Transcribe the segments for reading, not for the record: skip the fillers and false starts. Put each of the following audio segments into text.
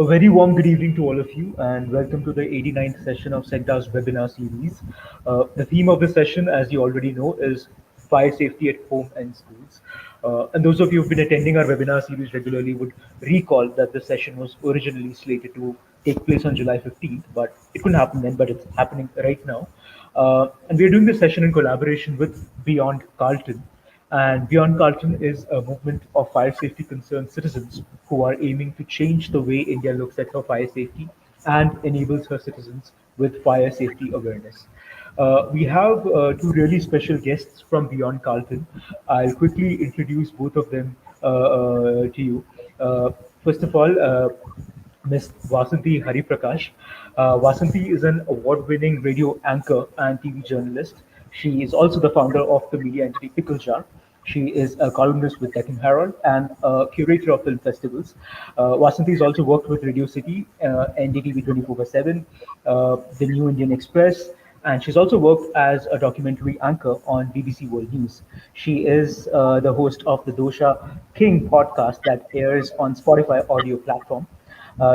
A very warm good evening to all of you, and welcome to the 89th session of Centa's webinar series. The theme of the session, as you already know, is fire safety at home and schools. And those of you who've been attending our webinar series regularly would recall that the session was originally slated to take place on July 15th, but it couldn't happen then, but it's happening right now. And we're doing this session in collaboration with Beyond Carlton. And Beyond Carlton is a movement of fire safety concerned citizens who are aiming to change the way India looks at her fire safety and enables her citizens with fire safety awareness. We have two really special guests from Beyond Carlton. I'll quickly introduce both of them to you. First of all, Ms. Vasanthi Hariprakash. Vasanthi is an award-winning radio anchor and TV journalist. She is also the founder of the media entity Pickle Jar. She is a columnist with Deccan Herald and a curator of film festivals. Vasanthi has also worked with Radio City, NDTV 24/7, the New Indian Express, and she's also worked as a documentary anchor on BBC World News. She is the host of the Dosha King podcast that airs on Spotify audio platform.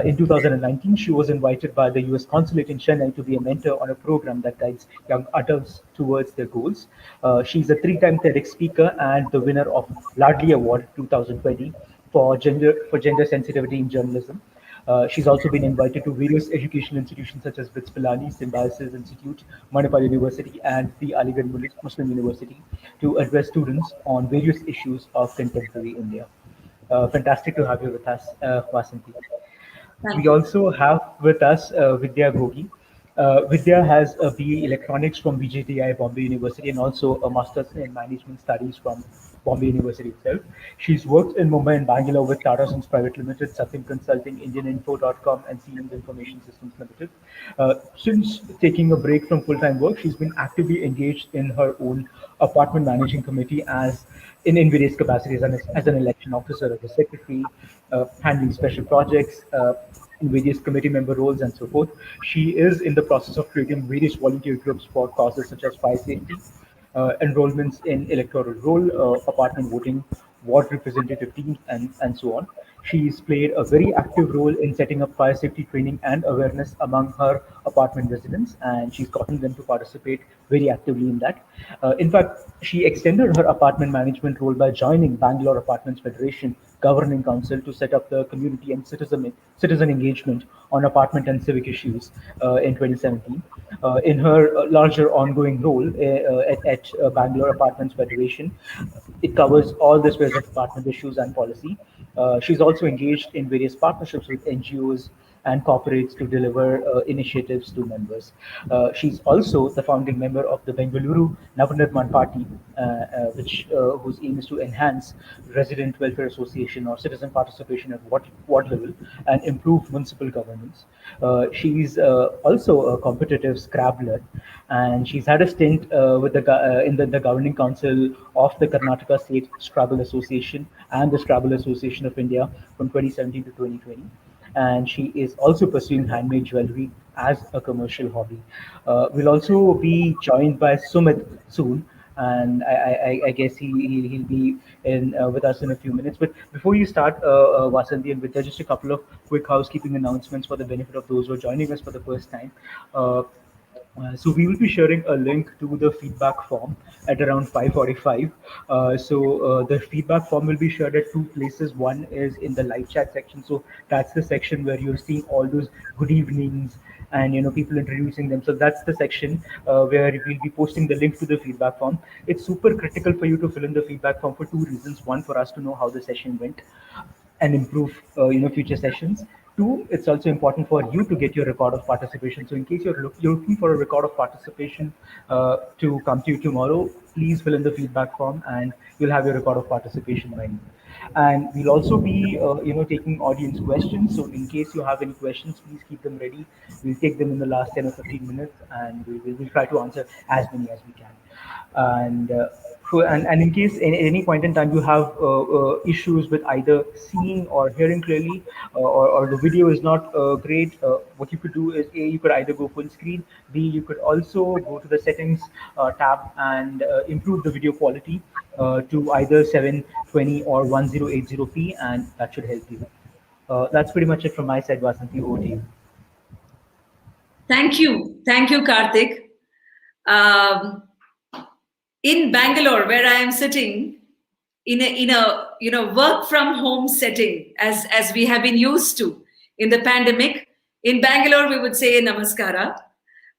In 2019, she was invited by the US consulate in Chennai to be a mentor on a program that guides young adults towards their goals. She's a three-time TEDx speaker and the winner of Ladli Award 2020 for gender sensitivity in journalism. She's also been invited to various educational institutions such as BITS Pilani, Symbiosis Institute, Manipal University, and the Aligarh Muslim University to address students on various issues of contemporary India. Fantastic to have you with us, Vasanthi. Thank We you. also have with us Vidya Gogi. Vidya has a BE Electronics from BJTI Bombay University and also a Master's in Management Studies from Bombay University itself. She's worked in Mumbai and Bangalore with Tata Sons Private Limited, Satyam Consulting, IndianInfo.com, and Siemens Information Systems Limited. Since taking a break from full-time work, she's been actively engaged in her own apartment managing committee in various capacities as an election officer, as a secretary, handling special projects, in various committee member roles and so forth. She is in the process of creating various volunteer groups for causes such as fire safety, enrollments in electoral roll, apartment voting, ward representative teams, and so on. She's played a very active role in setting up fire safety training and awareness among her apartment residents, and she's gotten them to participate very actively in that. In fact, she extended her apartment management role by joining Bangalore Apartments Federation Governing Council to set up the community and citizen engagement on apartment and civic issues in 2017. In her larger ongoing role at Bangalore Apartments Federation, it covers all the spheres of apartment issues and policy. She's also engaged in various partnerships with NGOs and corporates to deliver initiatives to members. She's also the founding member of the Bengaluru Navnirman Party, whose aim is to enhance resident welfare association or citizen participation at ward level and improve municipal governance. She's also a competitive Scrabbler, and she's had a stint in the governing council of the Karnataka State Scrabble Association and the Scrabble Association of India from 2017 to 2020, and she is also pursuing handmade jewelry as a commercial hobby. We'll also be joined by Sumit soon, and I guess he'll be with us in a few minutes. But before you start, Vasanthi and Vidya, just a couple of quick housekeeping announcements for the benefit of those who are joining us for the first time. Uh, so we will be sharing a link to the feedback form at around 5:45. The feedback form will be shared at two places. One is in the live chat section. So that's the section where you're seeing all those good evenings and people introducing them. So that's the section where we'll be posting the link to the feedback form. It's super critical for you to fill in the feedback form for two reasons. One, for us to know how the session went and improve future sessions. Two, it's also important for you to get your record of participation. So in case you're looking for a record of participation to come to you tomorrow, please fill in the feedback form and you'll have your record of participation by now. And we'll also be taking audience questions. So in case you have any questions, please keep them ready. We'll take them in the last 10 or 15 minutes, and we'll try to answer as many as we can. And in case at any point in time you have issues with either seeing or hearing clearly, or the video is not great, what you could do is, A, you could either go full screen, B, you could also go to the settings tab and improve the video quality to either 720 or 1080p, and that should help you. That's pretty much it from my side, Vasanti. Over to you. Thank you, Karthik. Um, in Bangalore, where I am sitting, in a work from home setting, as we have been used to in the pandemic, in Bangalore we would say namaskara.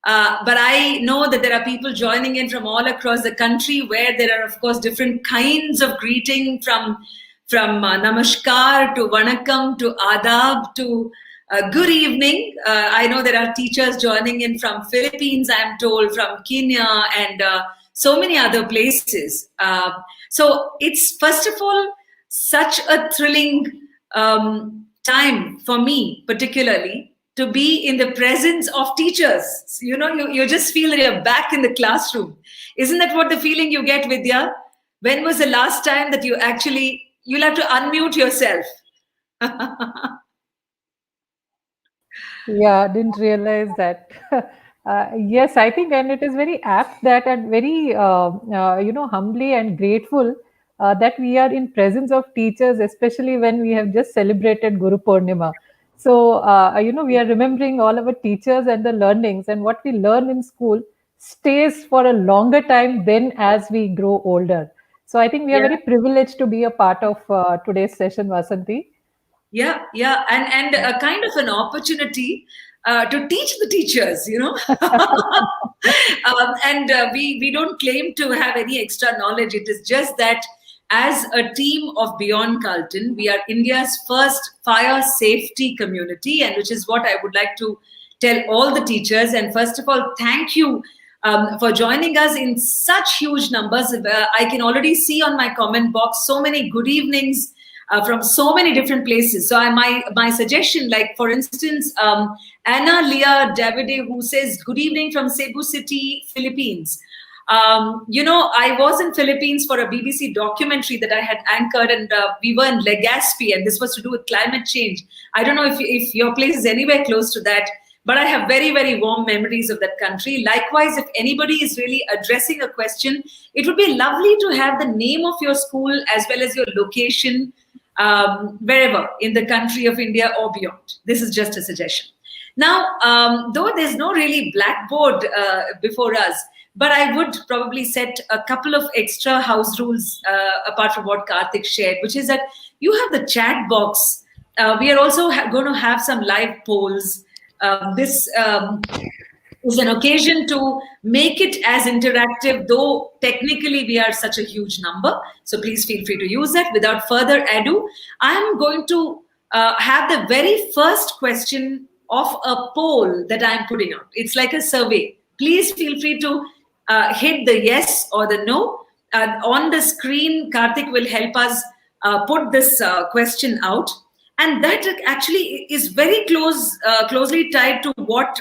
But I know that there are people joining in from all across the country, where there are, of course, different kinds of greeting, from namaskar to vanakkam to adab to good evening. I know there are teachers joining in from Philippines, I'm told, from Kenya, and so many other places. So it's, first of all, such a thrilling time for me, particularly, to be in the presence of teachers. You just feel that you're back in the classroom. Isn't that what the feeling you get, Vidya? When was the last time that you'll have to unmute yourself? Yeah, didn't realize that. Yes, I think, and it is very apt that, and very, humbly and grateful that we are in presence of teachers, especially when we have just celebrated Guru Purnima. So, we are remembering all our teachers and the learnings, and what we learn in school stays for a longer time than as we grow older. So, I think we are Yeah. very privileged to be a part of today's session, Vasanti. Yeah, and a kind of an opportunity to teach the teachers, and we don't claim to have any extra knowledge. It is just that, as a team of Beyond Carlton, we are India's first fire safety community, and which is what I would like to tell all the teachers. And first of all, thank you for joining us in such huge numbers. I can already see on my comment box so many good evenings from so many different places. So my suggestion, like for instance, Anna Leah Davide, who says, good evening from Cebu City, Philippines. I was in Philippines for a BBC documentary that I had anchored, and we were in Legazpi, and this was to do with climate change. I don't know if your place is anywhere close to that, but I have very, very warm memories of that country. Likewise, if anybody is really addressing a question, it would be lovely to have the name of your school as well as your location, wherever in the country of India or beyond. This is just a suggestion. Now, though there's no really blackboard before us, but I would probably set a couple of extra house rules apart from what Karthik shared, which is that you have the chat box. We are also going to have some live polls. This is an occasion to make it as interactive, though technically we are such a huge number. So please feel free to use that. Without further ado, I'm going to have the very first question of a poll that I'm putting out. It's like a survey. Please feel free to hit the yes or the no. On the screen, Karthik will help us put this question out. And that actually is very closely tied to what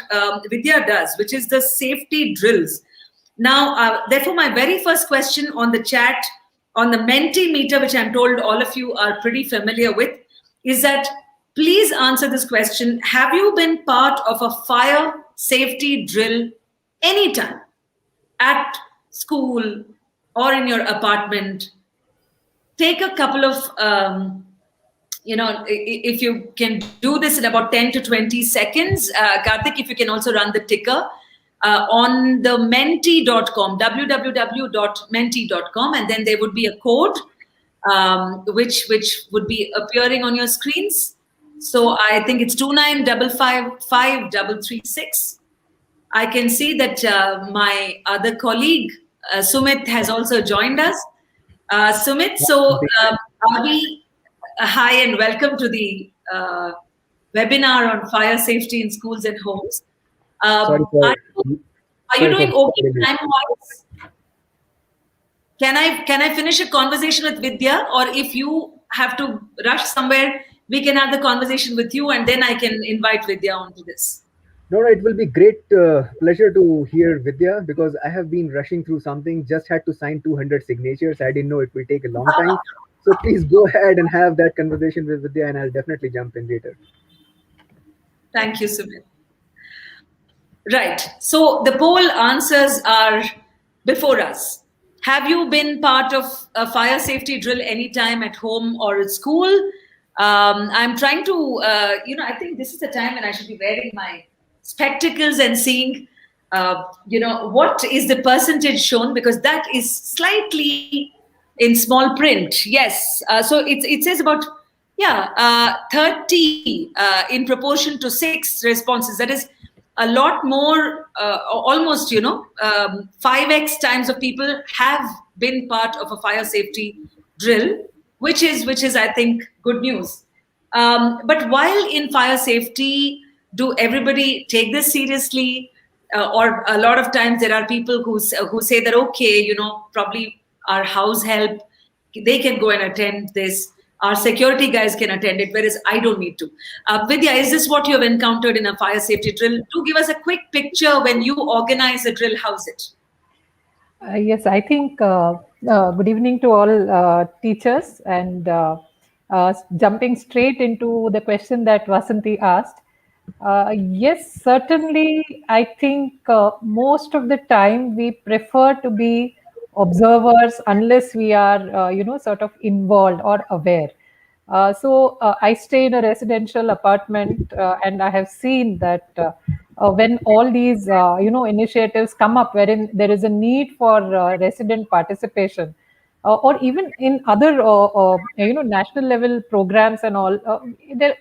Vidya does, which is the safety drills. Now, therefore, my very first question on the chat, on the Mentimeter, which I'm told all of you are pretty familiar with, is that please answer this question. Have you been part of a fire safety drill anytime? At school or in your apartment? Take a couple of if you can do this in about 10 to 20 seconds, Karthik, if you can also run the ticker on the menti.com, www.menti.com, and then there would be a code which would be appearing on your screens. So I think it's 29555336. I can see that my other colleague, Sumit, has also joined us. Sumit, so hi and welcome to the webinar on fire safety in schools and homes. Are you doing okay time-wise? Can I finish a conversation with Vidya, or if you have to rush somewhere, we can have the conversation with you, and then I can invite Vidya onto this. No, it will be great pleasure to hear Vidya, because I have been rushing through something, just had to sign 200 signatures. I didn't know it will take a long time. So please go ahead and have that conversation with Vidya, and I'll definitely jump in later. Thank you, Sumit. Right. So the poll answers are before us. Have you been part of a fire safety drill anytime at home or at school? I'm trying to, I think this is the time when I should be wearing my spectacles and seeing, what is the percentage shown, because that is slightly in small print. Yes. So it says about, 30 in proportion to 6 responses. That is a lot more, almost, 5x times of people have been part of a fire safety drill, which is I think good news. But while in fire safety, do everybody take this seriously? Or a lot of times there are people who say that, okay, probably our house help, they can go and attend this. Our security guys can attend it, whereas I don't need to. Vidya, is this what you have encountered in a fire safety drill? Do give us a quick picture when you organize a drill. How's it? Yes, I think good evening to all teachers, and jumping straight into the question that Vasanti asked. Yes, certainly. I think most of the time we prefer to be observers unless we are, sort of involved or aware. So I stay in a residential apartment, and I have seen that when all these initiatives come up, wherein there is a need for resident participation, or even in other national level programs and all, there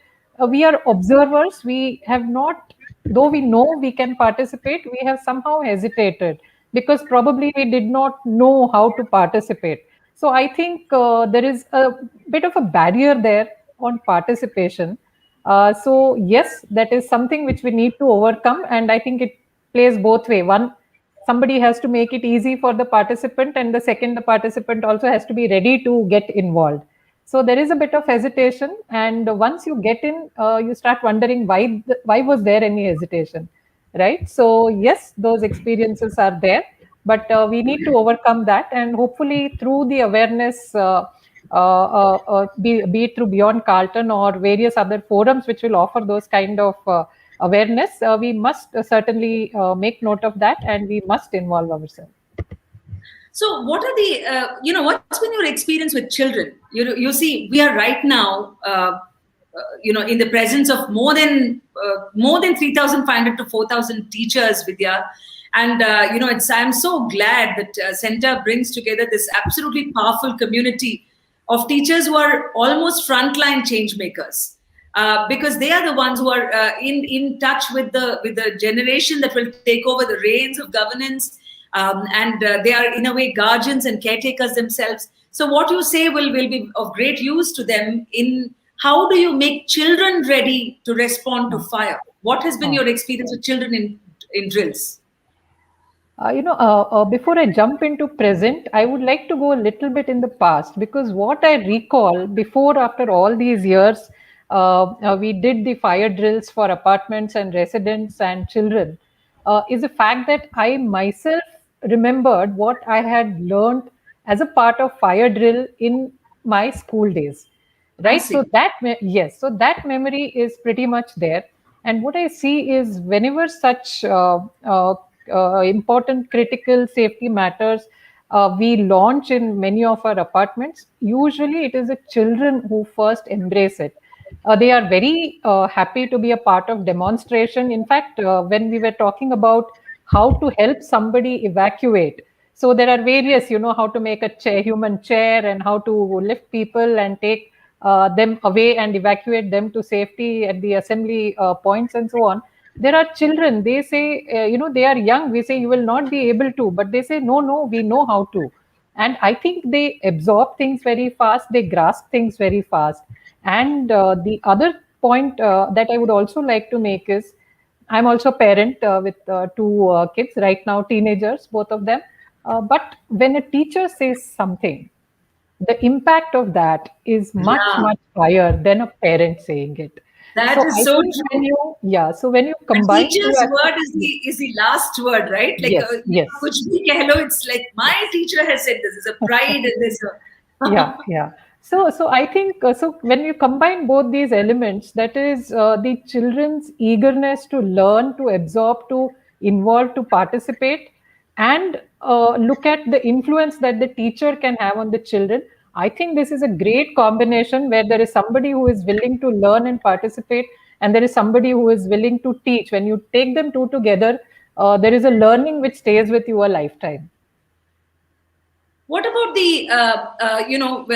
we are observers. We have not, though we know we can participate, we have somehow hesitated because probably we did not know how to participate. So I think there is a bit of a barrier there on participation. So yes, that is something which we need to overcome, and I think it plays both way. One, somebody has to make it easy for the participant, and the second, the participant also has to be ready to get involved. So there is a bit of hesitation, and once you get in, you start wondering why was there any hesitation, right? So yes, those experiences are there, but we need to overcome that, and hopefully through the awareness, be it through Beyond Carlton or various other forums which will offer those kind of awareness, we must certainly make note of that, and we must involve ourselves. So, what are the, what's been your experience with children? You see, we are right now, in the presence of more than 3,500 to 4,000 teachers, Vidya. And, I'm so glad that Centa brings together this absolutely powerful community of teachers who are almost frontline change makers. Because they are the ones who are in touch with the generation that will take over the reins of governance, and they are in a way guardians and caretakers themselves. So what you say will be of great use to them in how do you make children ready to respond to fire? What has been your experience with children in drills? Before I jump into present, I would like to go a little bit in the past, because what I recall before, after all these years, we did the fire drills for apartments and residents and children, is the fact that I myself remembered what I had learned as a part of fire drill in my school days, I right? see. So yes, so that memory is pretty much there. And what I see is whenever such important critical safety matters we launch in many of our apartments, usually it is the children who first embrace it. They are very happy to be a part of demonstration. In fact, when we were talking about how to help somebody evacuate, so there are various, how to make a human chair, and how to lift people and take them away and evacuate them to safety at the assembly points and so on. There are children, they say, they are young, we say you will not be able to, but they say no, no, we know how to. And I think they absorb things very fast, they grasp things very fast. And the other point that I would also like to make is, I'm also a parent with two kids right now, teenagers, both of them. But when a teacher says something, the impact of that is much, Yeah, much higher than a parent saying it. that So is I so think true. so when you A combine two teacher's word is aspects, the last word, right? Like, yes, yes, kuch bhi keh lo, it's like my yes. teacher has said this. There's a pride in this. Yeah, yeah. So I think so when you combine both these elements, that is the children's eagerness to learn, to absorb, to involve, to participate, and look at the influence that the teacher can have on the children. I think this is a great combination where there is somebody who is willing to learn and participate, and there is somebody who is willing to teach. When you take them two together, there is a learning which stays with you a lifetime. What about the,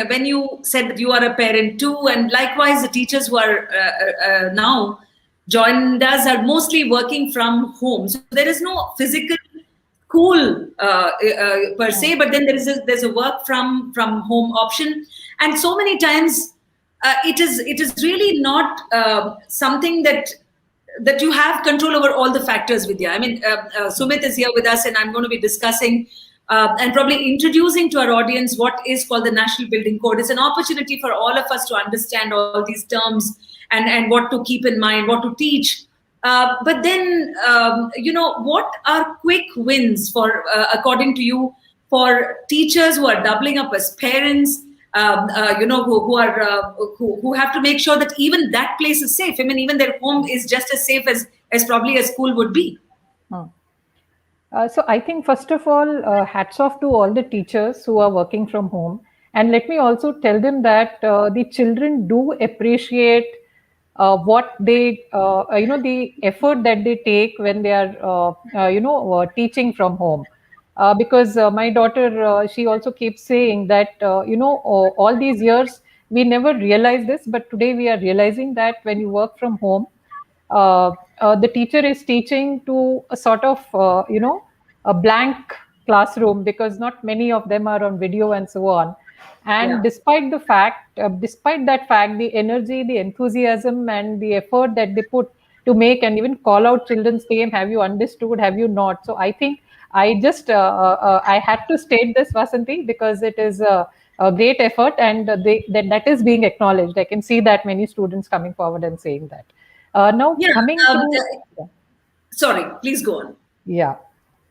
when you said that you are a parent too, and likewise the teachers who are now joined us are mostly working from home. So there is no physical school per se, but then there's a work from home option, and so many times it is really not something that you have control over all the factors, Vidya. I mean, Sumit is here with us, and I'm going to be discussing and probably introducing to our audience what is called the National Building Code. It's an opportunity for all of us to understand all these terms and what to keep in mind, what to teach. But then, what are quick wins for, according to you, for teachers who are doubling up as parents, who have to make sure that even that place is safe. I mean, even their home is just as safe as probably a school would be. So I think, first of all, hats off to all the teachers who are working from home. And let me also tell them that the children do appreciate what they, the effort that they take when they are, teaching from home. Because my daughter, she also keeps saying that, all these years, we never realized this, but today we are realizing that when you work from home, the teacher is teaching to a sort of, a blank classroom, because not many of them are on video and so on. And despite that fact, the energy, the enthusiasm, and the effort that they put to make and even call out children's name, have you understood, have you not? So I think I just I had to state this, Vasanti, because it is a great effort, and that is being acknowledged. I can see that many students coming forward and saying that. Sorry, please go on. Yeah.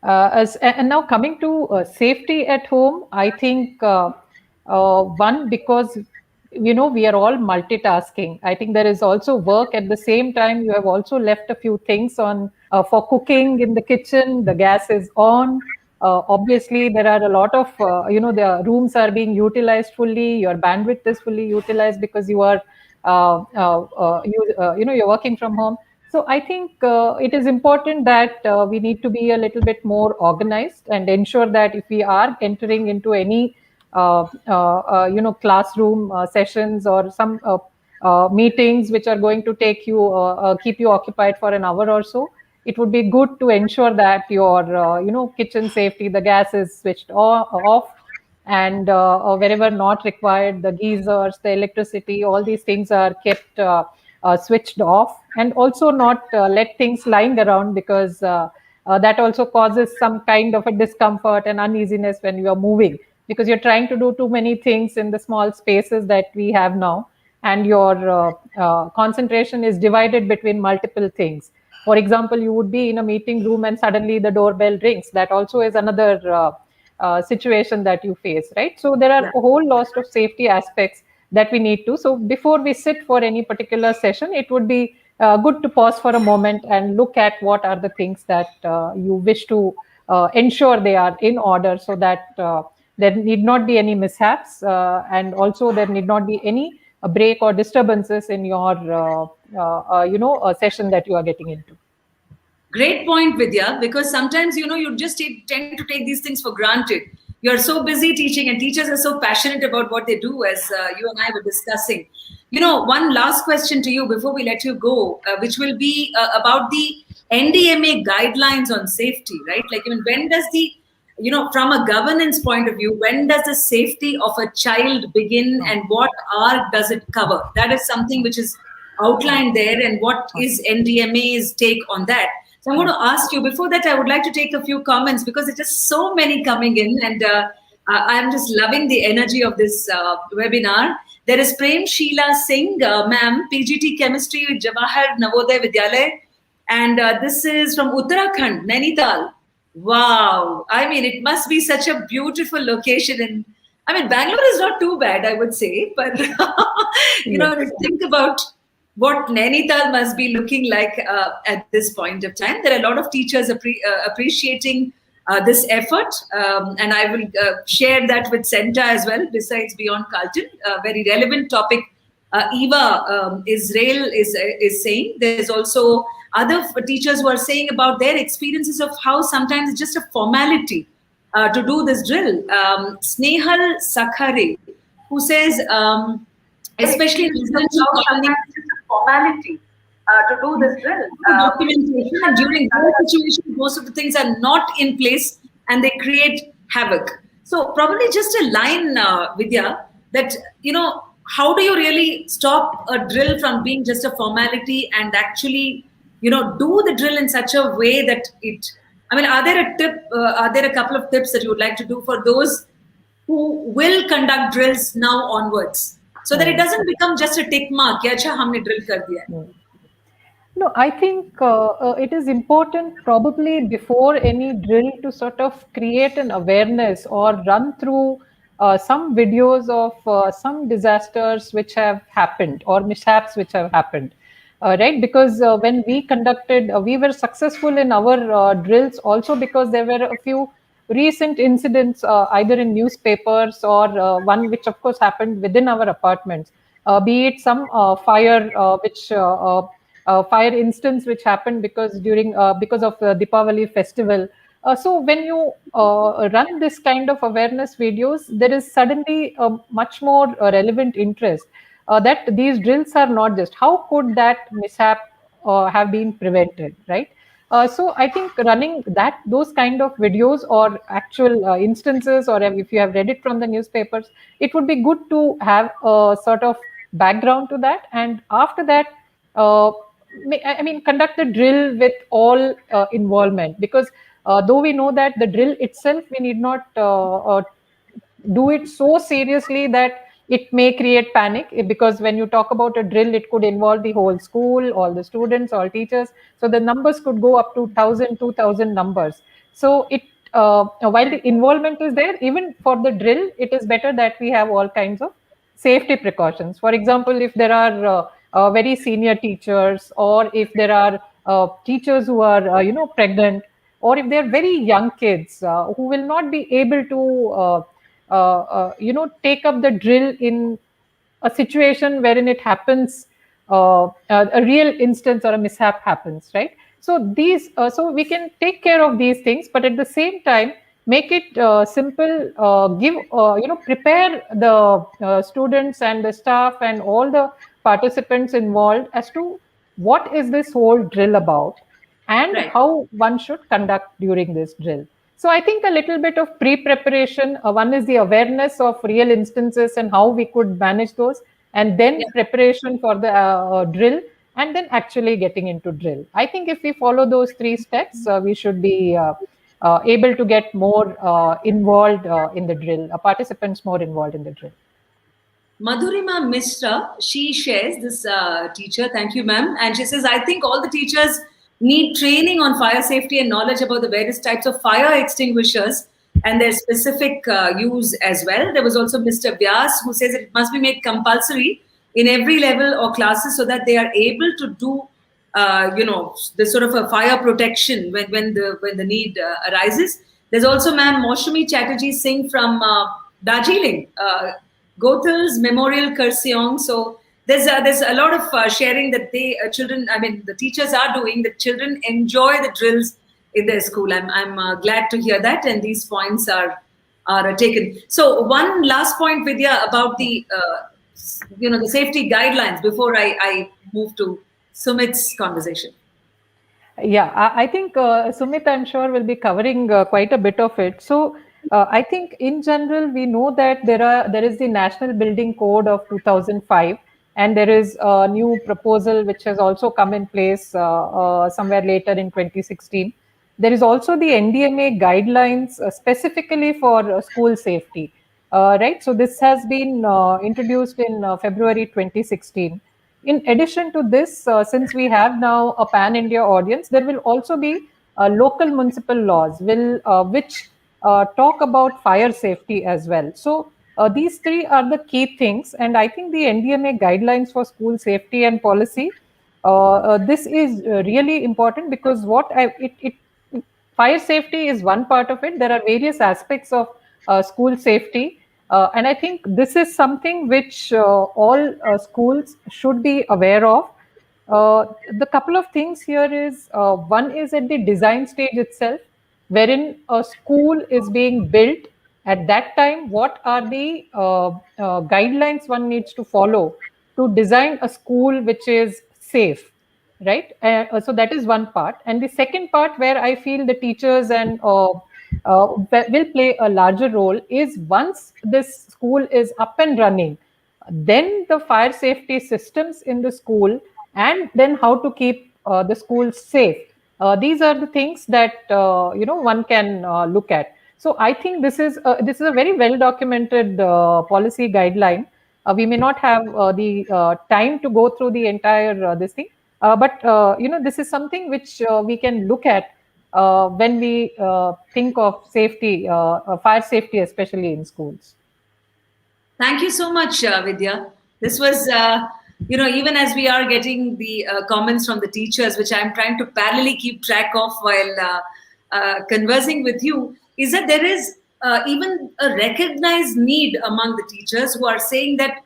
And now coming to safety at home, I think one, because we are all multitasking. I think there is also work at the same time. You have also left a few things on for cooking in the kitchen. The gas is on. Obviously, there are a lot of the rooms are being utilized fully. Your bandwidth is fully utilized because you are you're working from home. So I think it is important that we need to be a little bit more organized and ensure that if we are entering into any classroom sessions or some meetings which are going to take you keep you occupied for an hour or so, it would be good to ensure that your kitchen safety, the gas is switched off, and wherever not required, the geysers, the electricity, all these things are kept switched off, and also not let things lying around, because that also causes some kind of a discomfort and uneasiness when you are moving, because you're trying to do too many things in the small spaces that we have now, and your concentration is divided between multiple things. For example, you would be in a meeting room and suddenly the doorbell rings. That also is another situation that you face, right? So there are a whole lot of safety aspects that we need to. So before we sit for any particular session, it would be good to pause for a moment and look at what are the things that you wish to ensure they are in order, so that there need not be any mishaps, and also there need not be any break or disturbances in your session that you are getting into. Great point, Vidya, because sometimes, you just tend to take these things for granted. You're so busy teaching, and teachers are so passionate about what they do, as you and I were discussing. One last question to you before we let you go, which will be about the NDMA guidelines on safety, right? Like, when does from a governance point of view, when does the safety of a child begin, and what does it cover? That is something which is outlined there, and what is NDMA's take on that? So I'm going to ask you, before that, I would like to take a few comments, because there's just so many coming in, and I'm just loving the energy of this webinar. There is Prem Sheila Singh, ma'am, PGT Chemistry with Jawahar Navodaya Vidyalaya, and this is from Uttarakhand, Nainital. Wow. I mean, it must be such a beautiful location. And Bangalore is not too bad, I would say, but think about what Nainital must be looking like at this point of time. There are a lot of teachers appreciating this effort, and I will share that with Centa as well. Besides Beyond Carlton, a very relevant topic. Eva Israel is saying. There's also other teachers who are saying about their experiences of how sometimes it's just a formality to do this drill. Snehal Sakhare, who says, especially in residential colonies, it's just a formality to do this drill. Documentation, and during those situations, most of the things are not in place and they create havoc. So probably just a line, Vidya, that, how do you really stop a drill from being just a formality and actually, do the drill in such a way that it, are there a couple of tips that you would like to do for those who will conduct drills now onwards, so that it doesn't become just a tick mark, कि अच्छा हमने drill कर दिया है. No, I think it is important probably before any drill to sort of create an awareness or run through some videos of some disasters which have happened or mishaps which have happened. Right, because when we conducted, we were successful in our drills also because there were a few recent incidents, either in newspapers or one which of course happened within our apartments, be it some fire instance which happened because of the Deepavali festival. So when you run this kind of awareness videos, there is suddenly a much more relevant interest that these drills are not just how could that mishap have been prevented, right? So I think running those kind of videos or actual instances, or if you have read it from the newspapers, it would be good to have a sort of background to that, and after that, conduct the drill with all involvement, because though we know that the drill itself, we need not do it so seriously that it may create panic, because when you talk about a drill, it could involve the whole school, all the students, all teachers. So the numbers could go up to 1,000, 2,000 numbers. So while the involvement is there, even for the drill, it is better that we have all kinds of safety precautions. For example, if there are very senior teachers, or if there are teachers who are pregnant, or if they're very young kids who will not be able to take up the drill in a situation wherein it happens, a real instance or a mishap happens, right? So so we can take care of these things, but at the same time make it simple, prepare the students and the staff and all the participants involved as to what is this whole drill about, and Right. how one should conduct during this drill. So I think a little bit of pre-preparation. One is the awareness of real instances and how we could manage those, and then preparation for the drill, and then actually getting into drill. I think if we follow those three steps, we should be able to get more involved in the drill, participants more involved in the drill. Madhurima Mishra, she shares, this teacher, thank you ma'am, and she says, I think all the teachers need training on fire safety and knowledge about the various types of fire extinguishers and their specific use as well. There was also Mr. Vyas, who says it must be made compulsory in every level or classes so that they are able to do this sort of a fire protection when the need arises. There's also ma'am Moshumi Chatterjee Singh from Darjeeling, Gothal's Memorial Kurseong. So there's a lot of sharing that the teachers are doing. The children enjoy the drills in their school. I'm glad to hear that, and these points are taken. So one last point, Vidya, about the the safety guidelines before I move to Sumit's conversation. Yeah, I think Sumit, I'm sure, will be covering quite a bit of it. So I think in general, we know that there is the National Building Code of 2005, and there is a new proposal which has also come in place somewhere later in 2016. There is also the NDMA guidelines specifically for school safety, right? So this has been introduced in February 2016. In addition to this, since we have now a pan-India audience, there will also be local municipal laws which talk about fire safety as well. So these three are the key things, and I think the NDMA guidelines for school safety and policy, this is really important, because fire safety is one part of it. There are various aspects of school safety. And I think this is something which all schools should be aware of. The couple of things here is one is at the design stage itself, wherein a school is being built. At that time, what are the guidelines one needs to follow to design a school which is safe, right? So that is one part. And the second part where I feel the teachers and will play a larger role is once this school is up and running, then the fire safety systems in the school, and then how to keep the school safe. These are the things that one can look at. So I think this is a very well documented policy guideline. We may not have the time to go through the entire this thing, but this is something which we can look at when we think of safety, fire safety, especially in schools. Thank you so much, Vidya. This was, even as we are getting the comments from the teachers, which I'm trying to parallelly keep track of while conversing with you, is that there is even a recognized need among the teachers who are saying that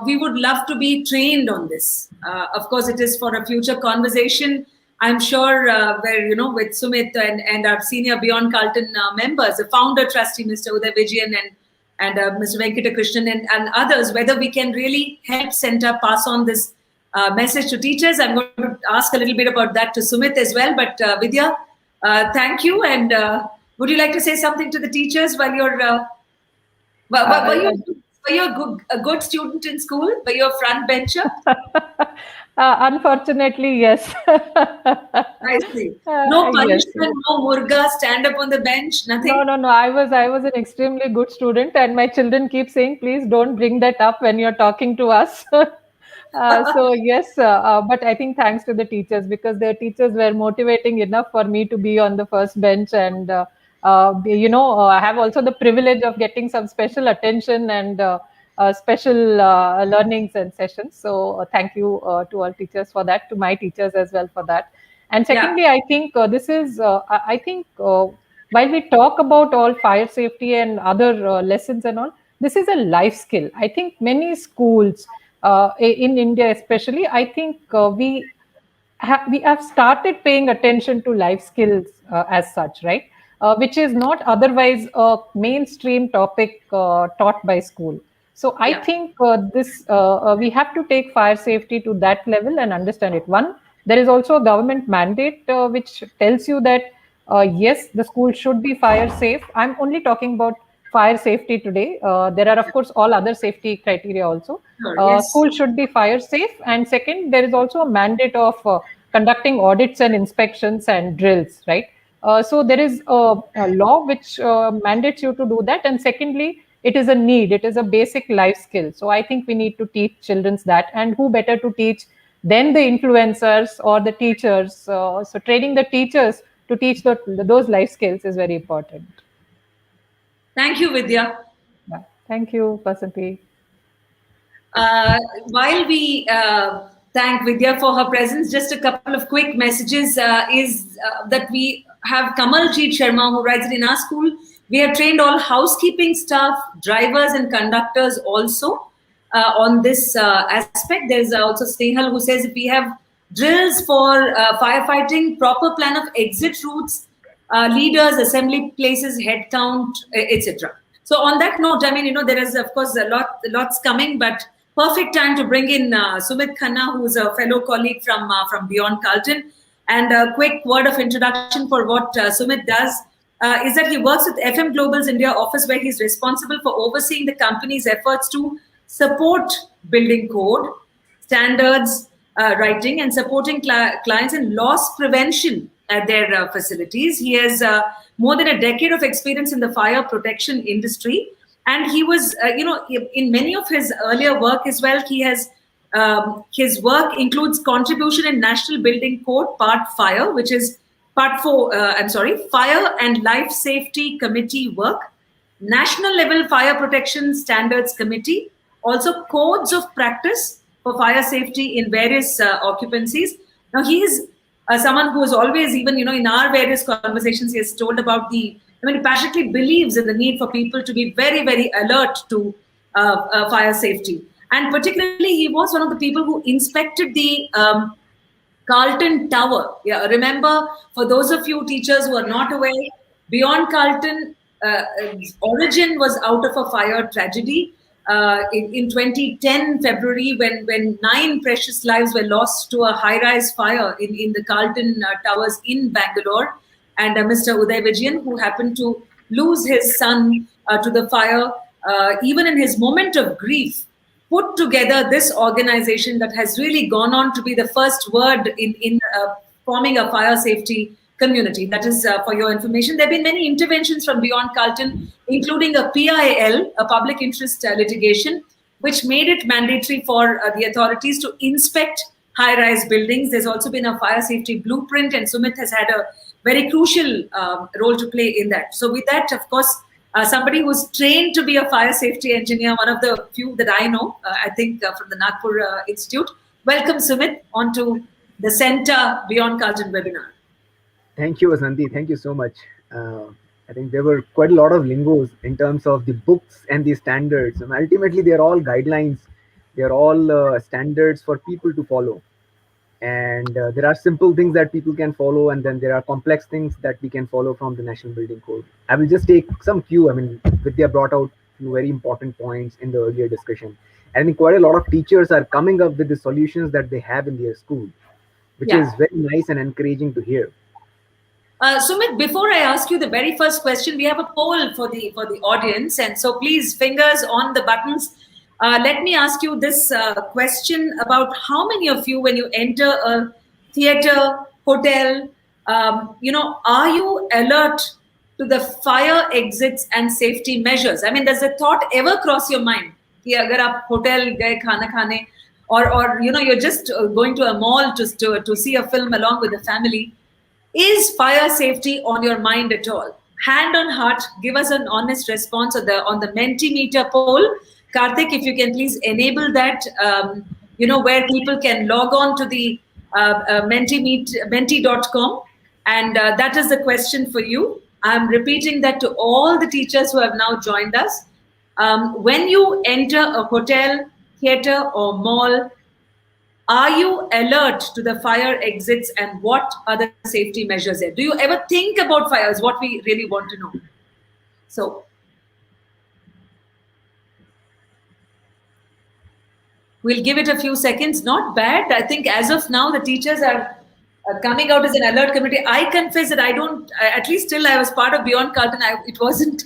we would love to be trained on this. Of course, it is for a future conversation. I'm sure where, with Sumit and our senior Beyond Carlton members, the founder trustee, Mr. Uday Vijayan, and Mr. Venkata Krishnan and others, whether we can really help Centa pass on this message to teachers. I'm going to ask a little bit about that to Sumit as well. But Vidya, thank you. And would you like to say something to the teachers while you're... were you a good student in school? Were you a front bencher? Unfortunately, yes. I see. No punishment, yes. no murga, stand up on the bench, nothing. No. I was an extremely good student, and my children keep saying, "Please don't bring that up when you're talking to us." So yes, but I think thanks to the teachers, because their teachers were motivating enough for me to be on the first bench, and I have also the privilege of getting some special attention and special learnings and sessions. So thank you to all teachers for that, to my teachers as well for that. And secondly, I think this is, I think while we talk about all fire safety and other lessons and all, this is a life skill. I think many schools in India especially, I think we have started paying attention to life skills as such, right? Which is not otherwise a mainstream topic taught by school. So I think this we have to take fire safety to that level and understand it. One, there is also a government mandate which tells you that yes, the school should be fire safe. I'm only talking about fire safety today. There are, of course, all other safety criteria also. Yes. School should be fire safe. And second, there is also a mandate of conducting audits and inspections and drills, right? So there is a law which mandates you to do that. And secondly, it is a need. It is a basic life skill. So I think we need to teach children that. And who better to teach than the influencers or the teachers? So training the teachers to teach those life skills is very important. Thank you, Vidya. Yeah. Thank you, Vasanti. While we thank Vidya for her presence, just a couple of quick messages that we have Kamaljeet Sharma, who writes it in our school. We have trained all housekeeping staff, drivers and conductors also on this aspect. There's also Snehal who says if we have drills for firefighting, proper plan of exit routes, leaders, assembly places, head count, etc. So on that note, I mean, there is of course lots coming, but perfect time to bring in Sumit Khanna, who is a fellow colleague from Beyond Carlton. And a quick word of introduction for what Sumit does is that he works with FM Global's India office, where he's responsible for overseeing the company's efforts to support building code, standards, writing, and supporting clients in loss prevention at their facilities. He has more than a decade of experience in the fire protection industry. And he was, in many of his earlier work as well, he has, his work includes contribution in National Building Code Part Fire, which is Part 4, Fire and Life Safety Committee work, National Level Fire Protection Standards Committee, also codes of practice for fire safety in various occupancies. Now, he is someone who has always, even, in our various conversations, he has told about he passionately believes in the need for people to be very, very alert to fire safety. And particularly, he was one of the people who inspected the Carlton Tower. Yeah, remember, for those of you teachers who are not aware, Beyond Carlton origin was out of a fire tragedy in 2010 February, when 9 precious lives were lost to a high-rise fire in the Carlton Towers in Bangalore. And Mr. Uday Vijayan, who happened to lose his son to the fire, even in his moment of grief, put together this organization that has really gone on to be the first word in forming a fire safety community. That is for your information. There have been many interventions from Beyond Carlton, including a PIL, a public interest litigation, which made it mandatory for the authorities to inspect high-rise buildings. There's also been a fire safety blueprint, and Sumit has had a very crucial role to play in that. So with that, of course, somebody who's trained to be a fire safety engineer, one of the few that I know, I think from the Nagpur Institute. Welcome, Sumit, onto the Centa Beyond Carlton webinar. Thank you, Vasanti. Thank you so much. I think there were quite a lot of lingos in terms of the books and the standards. And ultimately, they're all guidelines. They're all standards for people to follow. And there are simple things that people can follow, and then there are complex things that we can follow from the National Building Code. I will just take some cue. I mean, Vidya brought out few very important points in the earlier discussion. I think quite a lot of teachers are coming up with the solutions that they have in their school, which is very nice and encouraging to hear. Sumit, before I ask you the very first question, we have a poll for the audience, and so please, fingers on the buttons. Let me ask you this question about how many of you, when you enter a theater, hotel, are you alert to the fire exits and safety measures? I mean, does a thought ever cross your mind? Ki agar aap hotel gaye khana khane, or you're just going to a mall to see a film along with the family, is fire safety on your mind at all? Hand on heart, give us an honest response on the Mentimeter poll. Karthik, if you can please enable that, where people can log on to the menti.com, and that is the question for you. I'm repeating that to all the teachers who have now joined us. When you enter a hotel, theater, or mall, are you alert to the fire exits, and what are the safety measures there? Do you ever think about fires? What we really want to know. So, we'll give it a few seconds. Not bad. I think as of now, the teachers are coming out as an alert committee. I confess that I don't, at least till I was part of Beyond Carlton, it wasn't,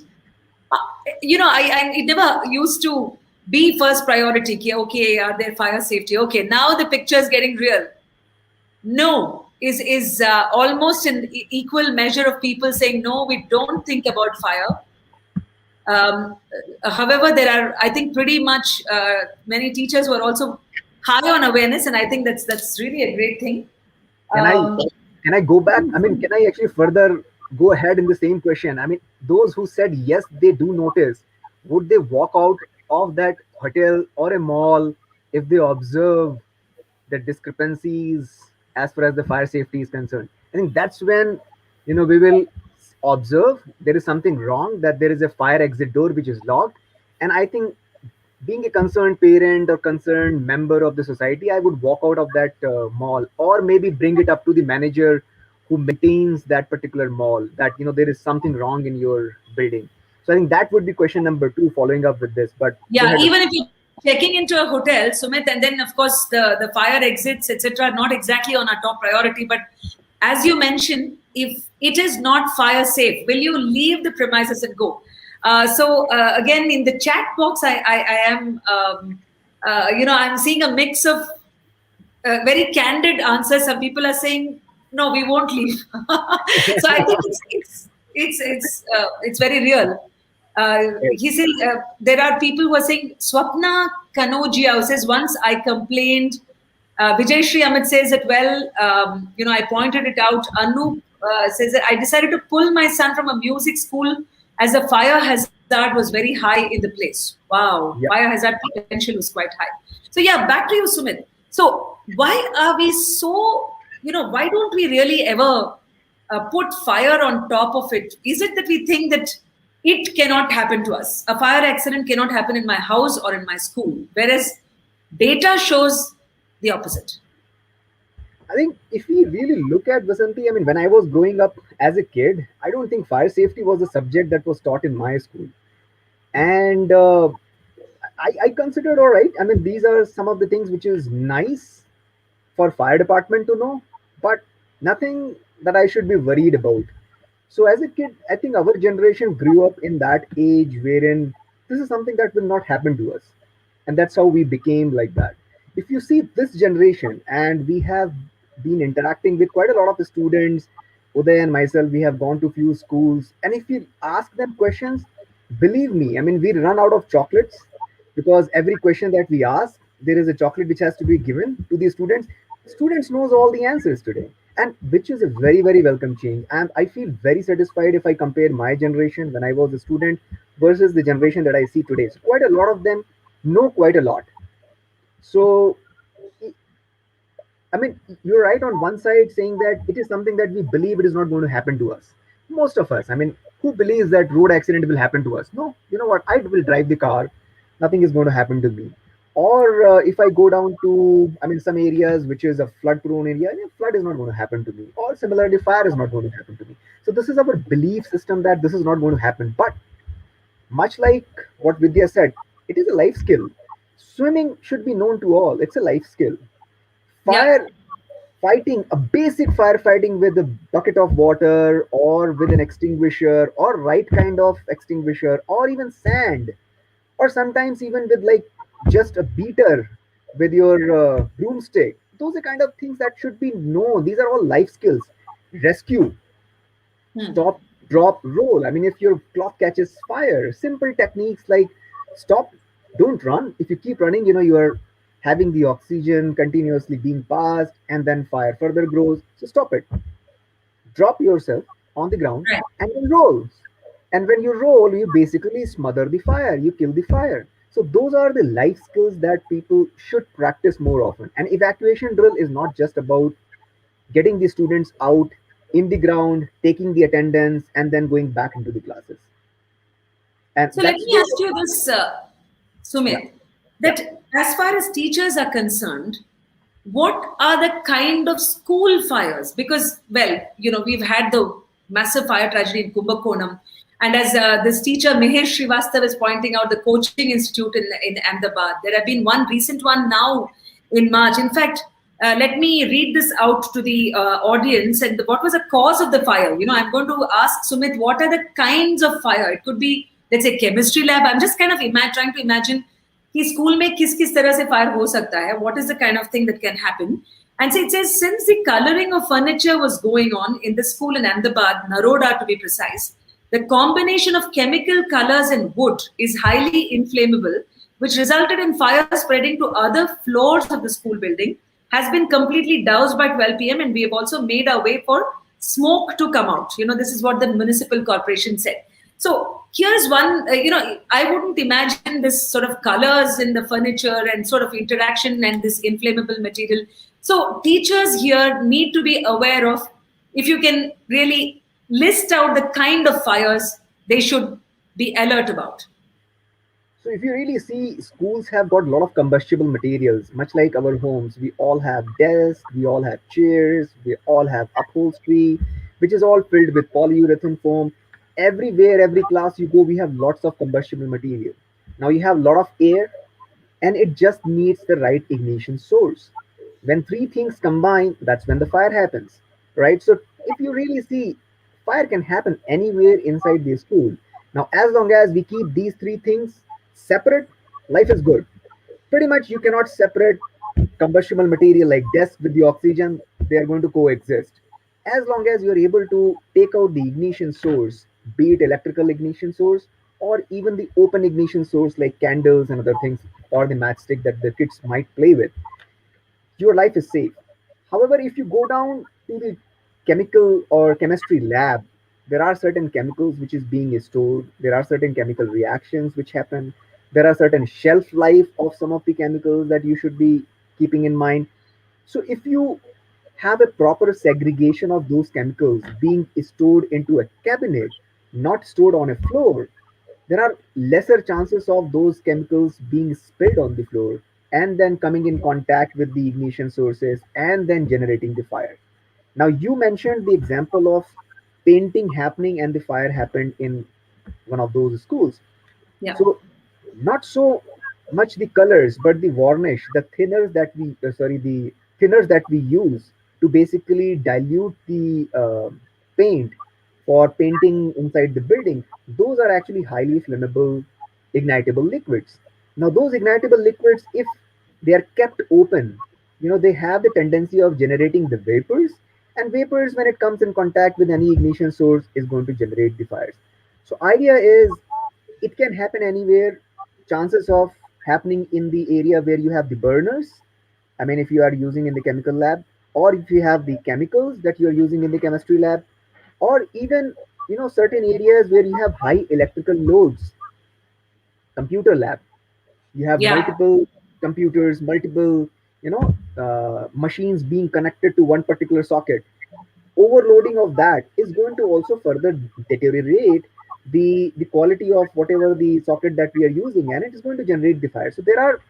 it never used to be first priority. Okay, are there fire safety? Okay, now the picture is getting real. No is almost an equal measure of people saying, no, we don't think about fire. However, there are, I think, pretty much many teachers who are also high on awareness, and I think that's really a great thing. Can I go back? I mean, can I actually further go ahead in the same question? I mean, those who said yes, they do notice, would they walk out of that hotel or a mall if they observe the discrepancies as far as the fire safety is concerned? I think that's when we will observe there is something wrong, that there is a fire exit door which is locked. And I think, being a concerned parent or concerned member of the society, I would walk out of that mall, or maybe bring it up to the manager who maintains that particular mall, that there is something wrong in your building. So I think that would be question number 2, following up with this. But yeah, even if you're checking into a hotel, Sumit, and then of course the fire exits, etc., are not exactly on our top priority. But as you mentioned, if it is not fire safe, will you leave the premises and go? So again, in the chat box, I am, I'm seeing a mix of very candid answers. Some people are saying, no, we won't leave. So I think it's very real. He said there are people who are saying, Swapna Kanojia says, once I complained. Vijay Shri Amit says that, well, I pointed it out. Anu says that I decided to pull my son from a music school as the fire hazard was very high in the place. Wow, yeah. Fire hazard potential was quite high. So yeah, back to you, Sumit. So why are we so why don't we really ever put fire on top of it? Is it that we think that it cannot happen to us? A fire accident cannot happen in my house or in my school, whereas data shows the opposite. I think if we really look at Vasanti, I mean, when I was growing up as a kid, I don't think fire safety was a subject that was taught in my school. And I considered all right. I mean, these are some of the things which is nice for fire department to know, but nothing that I should be worried about. So as a kid, I think our generation grew up in that age wherein this is something that will not happen to us. And that's how we became like that. If you see this generation, and we have been interacting with quite a lot of the students, Uday and myself, we have gone to few schools. And if you ask them questions, believe me, I mean, we run out of chocolates because every question that we ask, there is a chocolate which has to be given to the students. Students knows all the answers today, and which is a very very welcome change. And I feel very satisfied if I compare my generation when I was a student versus the generation that I see today. So quite a lot of them know quite a lot. So I mean, you're right on one side saying that it is something that we believe it is not going to happen to us. Most of us, I mean, who believes that road accident will happen to us? No, you know what? I will drive the car. Nothing is going to happen to me. Or if I go down to, I mean, some areas which is a flood-prone area, flood is not going to happen to me. Or similarly, fire is not going to happen to me. So this is our belief system that this is not going to happen. But much like what Vidya said, it is a life skill. Swimming should be known to all. It's a life skill. Yeah. Fire fighting, a basic firefighting with a bucket of water or with an extinguisher or right kind of extinguisher or even sand, or sometimes even with like just a beater with your broomstick. Those are kind of things that should be known. These are all life skills. Rescue, Hmm. stop, drop, roll. I mean, if your cloth catches fire, simple techniques like stop, don't run. If you keep running, you are having the oxygen continuously being passed, and then fire further grows. So stop it. Drop yourself on the ground Right. and then roll. And when you roll, you basically smother the fire, you kill the fire. So those are the life skills that people should practice more often. And evacuation drill is not just about getting the students out in the ground, taking the attendance, and then going back into the classes. And So let that's me where, ask you this, yeah, Sumit, yeah. that as far as teachers are concerned, what are the kind of school fires? Because, well, we've had the massive fire tragedy in Kumbakonam. And as this teacher, Mahesh Srivastav, is pointing out, the coaching institute in Ahmedabad, there have been one recent one now in March. In fact, let me read this out to the audience. And what was the cause of the fire? I'm going to ask Sumit, what are the kinds of fire? It could be, let's say, chemistry lab. I'm just kind of trying to imagine कि school में किस किस तरह से fire हो सकता है, what is the kind of thing that can happen. And so it says, since the coloring of furniture was going on in the school in Ahmedabad, Naroda to be precise, the combination of chemical colors and wood is highly inflammable, which resulted in fire spreading to other floors of the school building, has been completely doused by 12 p.m. And we have also made our way for smoke to come out. This is what the municipal corporation said. So here's one, I wouldn't imagine this sort of colors in the furniture and sort of interaction and this inflammable material. So teachers here need to be aware of, if you can really list out the kind of fires they should be alert about. So if you really see, schools have got a lot of combustible materials, much like our homes. We all have desks, we all have chairs, we all have upholstery, which is all filled with polyurethane foam. Everywhere, every class you go, we have lots of combustible material. Now you have a lot of air, and it just needs the right ignition source. When three things combine, that's when the fire happens, right? So if you really see, fire can happen anywhere inside the school. Now, as long as we keep these three things separate, life is good. Pretty much, you cannot separate combustible material like desk with the oxygen. They are going to coexist. As long as you're able to take out the ignition source, be it electrical ignition source or even the open ignition source like candles and other things, or the matchstick that the kids might play with, your life is safe. However, if you go down to the chemical or chemistry lab, there are certain chemicals which is being stored. There are certain chemical reactions which happen. There are certain shelf life of some of the chemicals that you should be keeping in mind. So if you have a proper segregation of those chemicals being stored into a cabinet, not stored on a floor, there are lesser chances of those chemicals being spilled on the floor and then coming in contact with the ignition sources and then generating the fire. Now, you mentioned the example of painting happening and the fire happened in one of those schools. Yeah. So, not so much the colors, but the varnish, the thinners that the thinners that we use to basically dilute the paint for painting inside the building. Those are actually highly flammable, ignitable liquids. Now, those ignitable liquids, if they are kept open, they have the tendency of generating the vapors, and vapors, when it comes in contact with any ignition source, is going to generate the fires. So, idea is it can happen anywhere. Chances of happening in the area where you have the burners, I mean, if you are using in the chemical lab, or if you have the chemicals that you are using in the chemistry lab, or even certain areas where you have high electrical loads, computer lab, you have Yeah. multiple computers, multiple machines being connected to one particular socket. Overloading of that is going to also further deteriorate the quality of whatever the socket that we are using, and it is going to generate the fire. So there are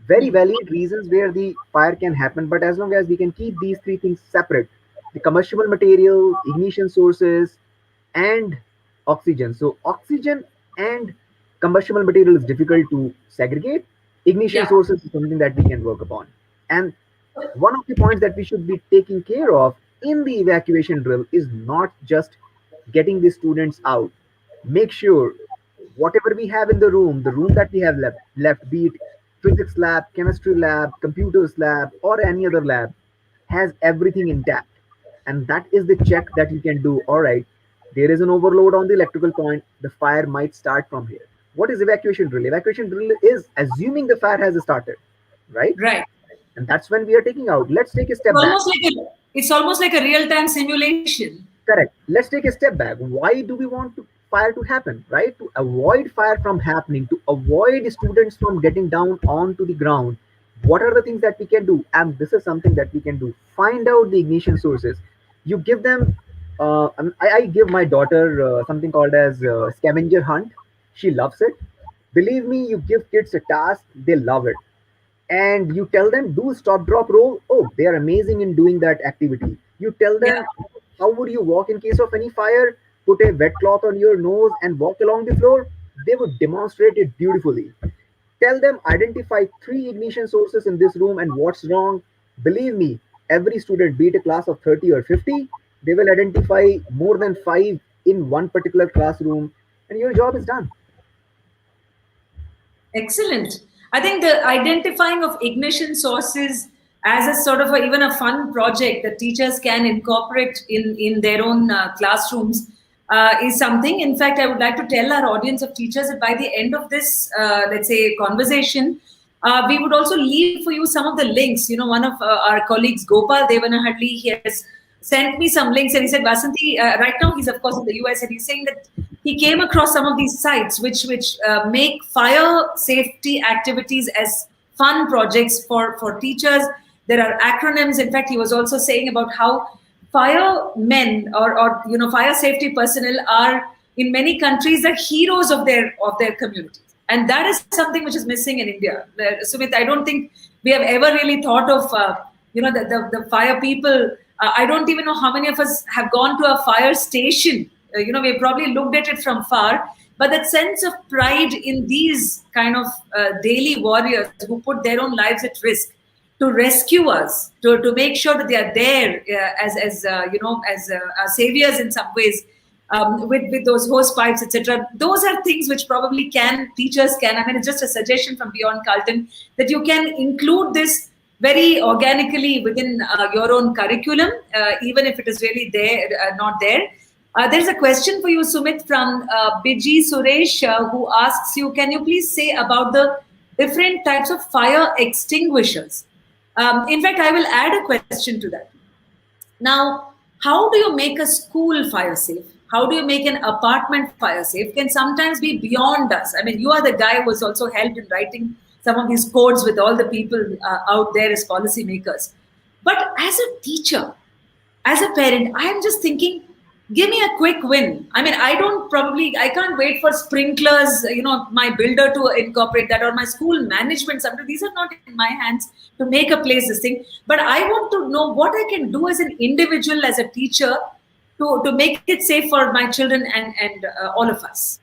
very valid reasons where the fire can happen, but as long as we can keep these three things separate, the combustible material, ignition sources, and oxygen. So oxygen and combustible material is difficult to segregate. Ignition Yeah. sources is something that we can work upon. And one of the points that we should be taking care of in the evacuation drill is not just getting the students out. Make sure whatever we have in the room that we have left, be it physics lab, chemistry lab, computers lab, or any other lab, has everything intact. And that is the check that you can do. All right, there is an overload on the electrical point. The fire might start from here. What is evacuation drill? Evacuation drill is assuming the fire has started, right? Right. And that's when we are taking out. Let's take a step back. It's almost like a real-time simulation. Correct. Let's take a step back. Why do we want fire to happen, right? To avoid fire from happening, to avoid students from getting down onto the ground. What are the things that we can do? And this is something that we can do. Find out the ignition sources. You give them. I give my daughter something called as scavenger hunt. She loves it. Believe me, you give kids a task, they love it, and you tell them do stop drop roll. Oh, they are amazing in doing that activity. You tell Yeah. them how would you walk in case of any fire. Put a wet cloth on your nose and walk along the floor. They would demonstrate it beautifully. Tell them identify three ignition sources in this room and what's wrong. Believe me, every student, be it a class of 30 or 50, they will identify more than five in one particular classroom, and your job is done. Excellent. I think the identifying of ignition sources as a sort of even a fun project that teachers can incorporate in their own classrooms is something. In fact, I would like to tell our audience of teachers that by the end of this, let's say, conversation, we would also leave for you some of the links. One of our colleagues, Gopal Devanahadli, he has sent me some links and he said, Vasanti, right now he's of course in the US, and he's saying that he came across some of these sites which make fire safety activities as fun projects for teachers. There are acronyms. In fact, he was also saying about how firemen or fire safety personnel are in many countries the heroes of their communities, and that is something which is missing in India. Sumit, I don't think we have ever really thought of the fire people. I don't even know how many of us have gone to a fire station. We've probably looked at it from far, but that sense of pride in these kind of daily warriors who put their own lives at risk to rescue us, to make sure that they are there as saviors in some ways, with those hose pipes, etc. Those are things which probably teachers can. I mean, it's just a suggestion from Beyond Carlton that you can include this very organically within your own curriculum, even if it is really not there. There's a question for you, Sumit, from Biji Suresh, who asks you, can you please say about the different types of fire extinguishers? In fact, I will add a question to that. Now, how do you make a school fire safe? How do you make an apartment fire safe? Can sometimes be beyond us. I mean, you are the guy who has also helped in writing some of these codes with all the people out there as policymakers. But as a teacher, as a parent, I am just thinking, give me a quick win. I mean, I can't wait for sprinklers, my builder to incorporate that, or my school management. Sometimes these are not in my hands to make a place this thing. But I want to know what I can do as an individual, as a teacher, to make it safe for my children and all of us.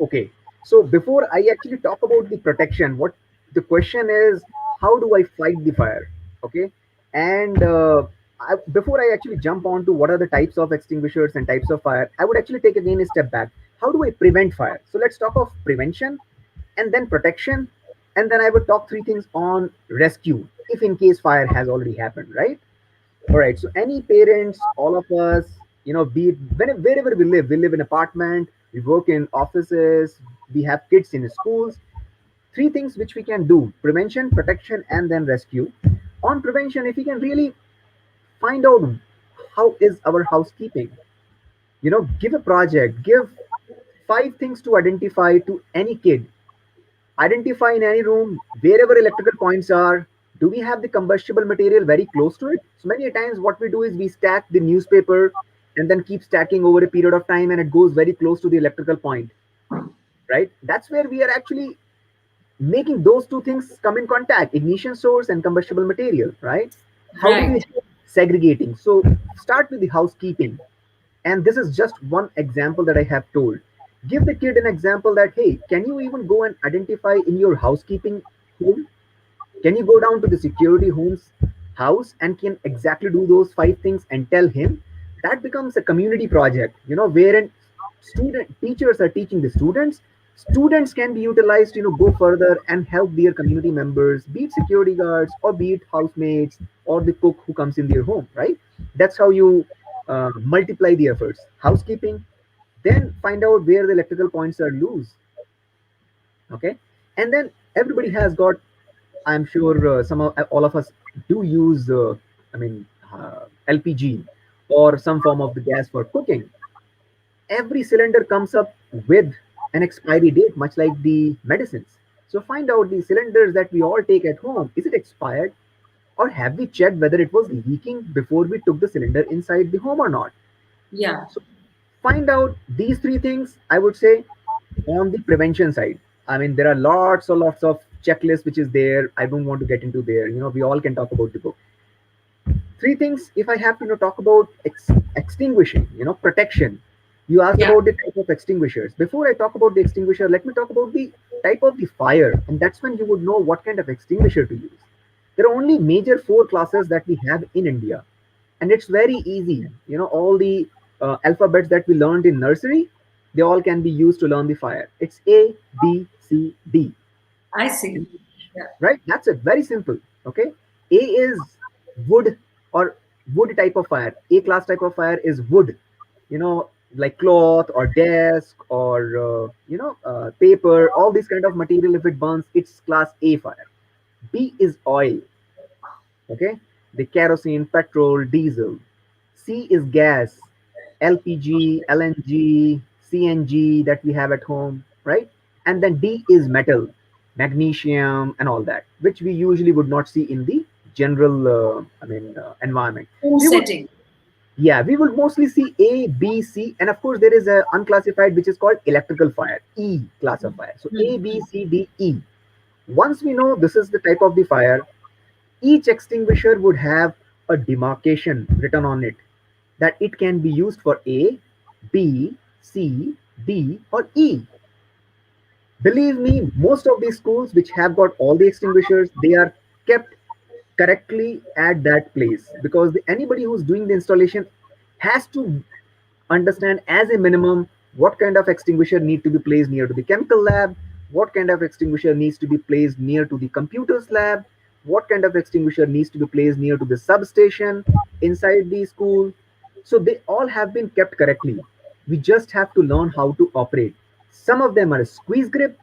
Okay. So before I actually talk about the protection, what the question is, how do I fight the fire? Okay. And before I actually jump on to what are the types of extinguishers and types of fire, I would actually take again a step back. How do I prevent fire? So let's talk of prevention and then protection. And then I would talk three things on rescue if in case fire has already happened, right? All right. So any parents, all of us, be it wherever we live in apartment, we work in offices, we have kids in schools. Three things which we can do: prevention, protection, and then rescue. On prevention, if we can really find out how is our housekeeping, give a project, give five things to identify to any kid. Identify in any room wherever electrical points are. Do we have the combustible material very close to it? So many a times what we do is we stack the newspaper and then keep stacking over a period of time, and it goes very close to the electrical point, right? That's where we are actually making those two things come in contact: ignition source and combustible material, right? How do we Right. segregating? So start with the housekeeping, and this is just one example that I have told. Give the kid an example that, hey, can you even go and identify in your housekeeping home? Can you go down to the security home's house and can exactly do those five things and tell him? That becomes a community project, wherein student teachers are teaching the students. Students can be utilized, go further and help their community members, be it security guards or be it housemates or the cook who comes in their home, right? That's how you multiply the efforts. Housekeeping, then find out where the electrical points are loose. Okay. And then everybody has got, I'm sure all of us do use, LPG or some form of the gas for cooking. Every cylinder comes up with an expiry date, much like the medicines. So find out the cylinders that we all take at home. Is it expired? Or have we checked whether it was leaking before we took the cylinder inside the home or not? Yeah. So find out these three things, I would say, on the prevention side. I mean, there are lots of checklists which is there. I don't want to get into there. We all can talk about the book. Three things, if I have to talk about extinguishing, protection. You asked Yeah. about the type of extinguishers. Before I talk about the extinguisher, let me talk about the type of the fire, and that's when you would know what kind of extinguisher to use. There are only major four classes that we have in India, and it's very easy. All the alphabets that we learned in nursery, they all can be used to learn the fire. It's A, B, C, D. I see. Yeah. Right? That's it. Very simple. Okay. A is wood or wood type of fire. A class type of fire is wood, like cloth or desk or paper, all this kind of material. If it burns, it's class A fire. B is oil. Okay. The kerosene, petrol, diesel. C is gas, LPG, LNG, CNG that we have at home, right? And then D is metal, magnesium, and all that, which we usually would not see in the general, environment. Home We would, setting. yeah, we will mostly see A, B, C, and of course there is a unclassified which is called electrical fire, E class of fire. So A, B, C, D, E. Once we know this is the type of the fire, each extinguisher would have a demarcation written on it that it can be used for A, B, C, D, or E. Believe me, most of these schools which have got all the extinguishers, they are kept correctly at that place because anybody who's doing the installation has to understand as a minimum what kind of extinguisher need to be placed near to the chemical lab, what kind of extinguisher needs to be placed near to the computers lab, what kind of extinguisher needs to be placed near to the substation inside the school. So they all have been kept correctly. We just have to learn how to operate. Some of them are a squeeze grip.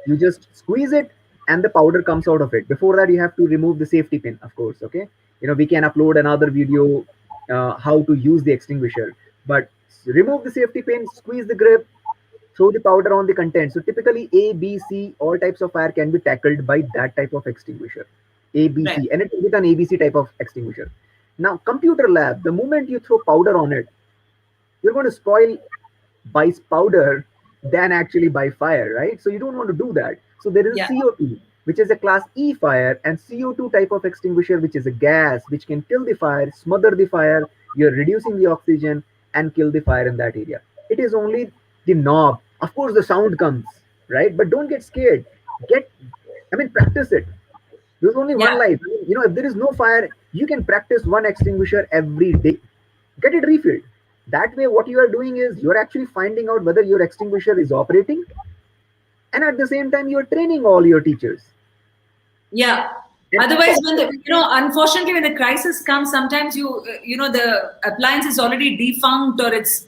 You just squeeze it and the powder comes out of it. Before that, you have to remove the safety pin, of course. Okay. We can upload another video how to use the extinguisher. But remove the safety pin, squeeze the grip, throw the powder on the content. So typically A, B, C, all types of fire can be tackled by that type of extinguisher. Right. ABC, and it is with an ABC type of extinguisher. Now, computer lab, the moment you throw powder on it, you're going to spoil by powder than actually by fire, right? So you don't want to do that. So there is a Yeah. CO2, which is a class E fire, and CO2 type of extinguisher, which is a gas which can kill the fire, smother the fire. You're reducing the oxygen and kill the fire in that area. It is only the knob. Of course, the sound comes, right? But don't get scared. Get, I mean, practice it. There's only Yeah. one life. If there is no fire, you can practice one extinguisher every day. Get it refilled. That way, what you are doing is you're actually finding out whether your extinguisher is operating, and at the same time, you're training all your teachers. Yeah. And Otherwise, when unfortunately, when the crisis comes, sometimes the appliance is already defunct or it's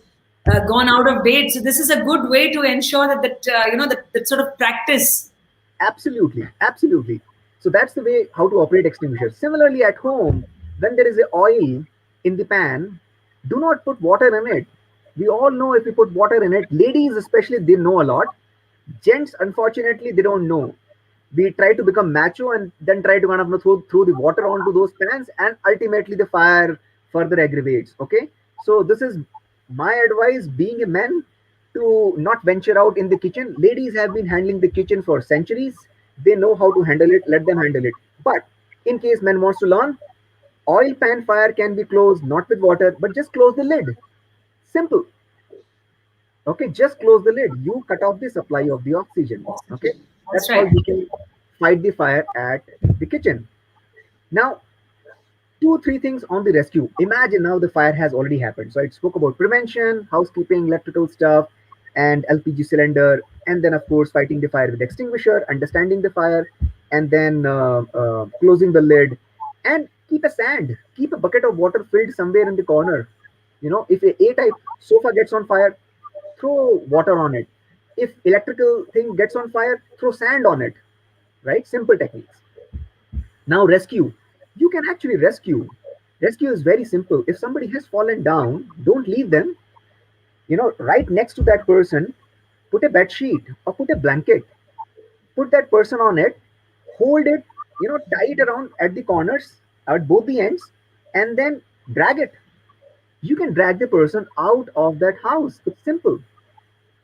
gone out of date. So this is a good way to ensure that sort of practice. absolutely, absolutely. So that's the way how to operate extinguishers. Similarly, at home, when there is a oil in the pan, do not put water in it. We all know if we put water in it, ladies especially, they know a lot. Gents, unfortunately, they don't know. We try to become macho and then try to kind of throw the water onto those pans, and ultimately the fire further aggravates. Okay, so this is my advice, being a man, to not venture out in the kitchen. Ladies have been handling the kitchen for centuries. They know how to handle it. Let them handle it. But in case men wants to learn, oil pan fire can be closed not with water, but just close the lid. Simple. Okay, just close the lid. You cut off the supply of the oxygen. Okay, That's that's how right. you can fight the fire at the kitchen. Now, two, three things on the rescue. Imagine now the fire has already happened. So I spoke about prevention, housekeeping, electrical stuff, and LPG cylinder, and then of course fighting the fire with extinguisher, understanding the fire, and then closing the lid, and keep a bucket of water filled somewhere in the corner. If a A-type sofa gets on fire, throw water on it. If electrical thing gets on fire, throw sand on it. Right? Simple techniques. Now rescue. You can actually rescue. Rescue is very simple. If somebody has fallen down, don't leave them. Right next to that person, put a bed sheet or put a blanket. Put that person on it, hold it, tie it around at the corners, at both the ends, and then drag it. You can drag the person out of that house. It's simple.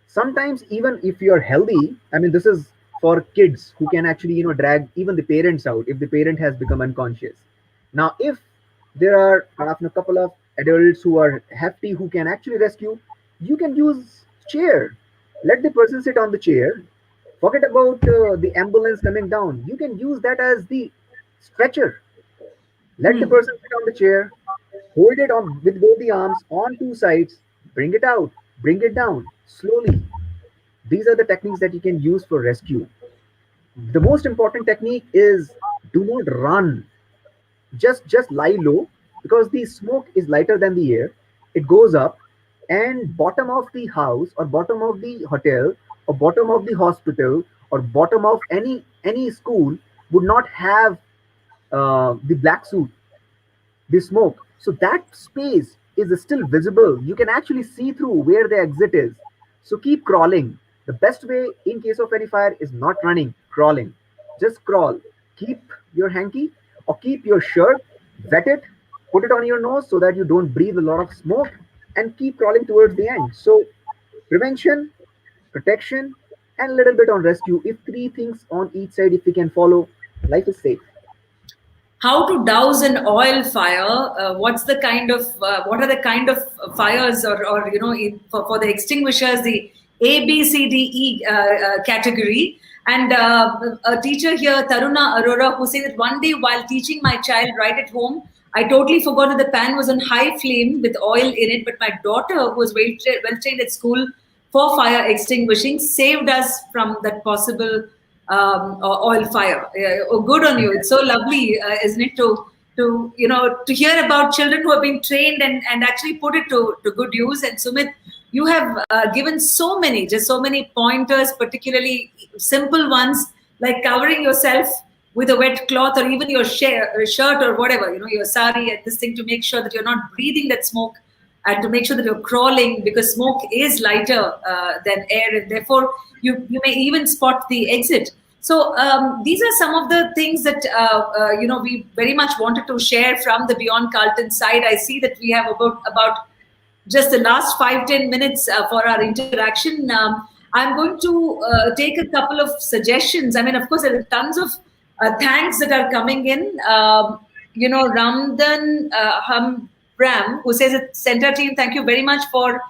Sometimes even if you're healthy, I mean, this is for kids who can actually drag even the parents out if the parent has become unconscious. Now if there are kind of a couple of adults who are hefty who can actually rescue, you can use chair. Let the person sit on the chair. Forget about the ambulance coming down. You can use that as the stretcher. Let the Hmm. person sit on the chair, hold it on with both the arms on two sides, bring it out, bring it down slowly. These are the techniques that you can use for rescue. The most important technique is do not run. Just lie low, because the smoke is lighter than the air. It goes up, and bottom of the house or bottom of the hotel or bottom of the hospital or bottom of any school would not have the black suit, the smoke. So that space is still visible. You can actually see through where the exit is. So keep crawling. The best way in case of any fire is not running, crawling. Just crawl. Keep your hanky or keep your shirt, wet it, put it on your nose so that you don't breathe a lot of smoke, and keep crawling towards the end. So prevention, protection, and a little bit on rescue. If three things on each side, if we can follow, life is safe. How to douse an oil fire? What are the kind of fires, or for the extinguishers, the A, B, C, D, E category? And a teacher here, Taruna Arora, who said that one day while teaching my child right at home, I totally forgot that the pan was on high flame with oil in it. But my daughter, who was well trained at school for fire extinguishing, saved us from that possible oil fire. Oh, good on you! It's so lovely, isn't it, to hear about children who have been trained and actually put it to good use. And Sumit, you have given so many pointers, particularly simple ones like covering yourself with a wet cloth or even your shirt or whatever, your sari and this thing, to make sure that you're not breathing that smoke, and to make sure that you're crawling, because smoke is lighter than air, and therefore you may even spot the exit. So these are some of the things that we very much wanted to share from the Beyond Carlton side. I see that we have about just the last 5-10 minutes for our interaction. I'm going to take a couple of suggestions. I mean, of course, there are tons of thanks that are coming in. Ramdan Hamram, who says, Center team, thank you very much for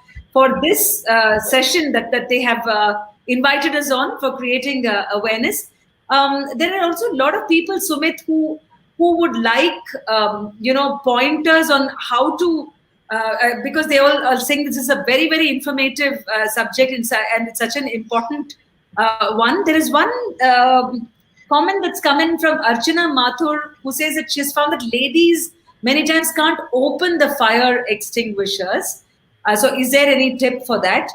this session that they have invited us on for creating awareness. There are also a lot of people, Sumit, who would like pointers on how to because they all are saying this is a very, very informative subject and it's such an important one. There is one comment that's come in from Archana Mathur, who says that she's found that ladies many times can't open the fire extinguishers. So is there any tip for that?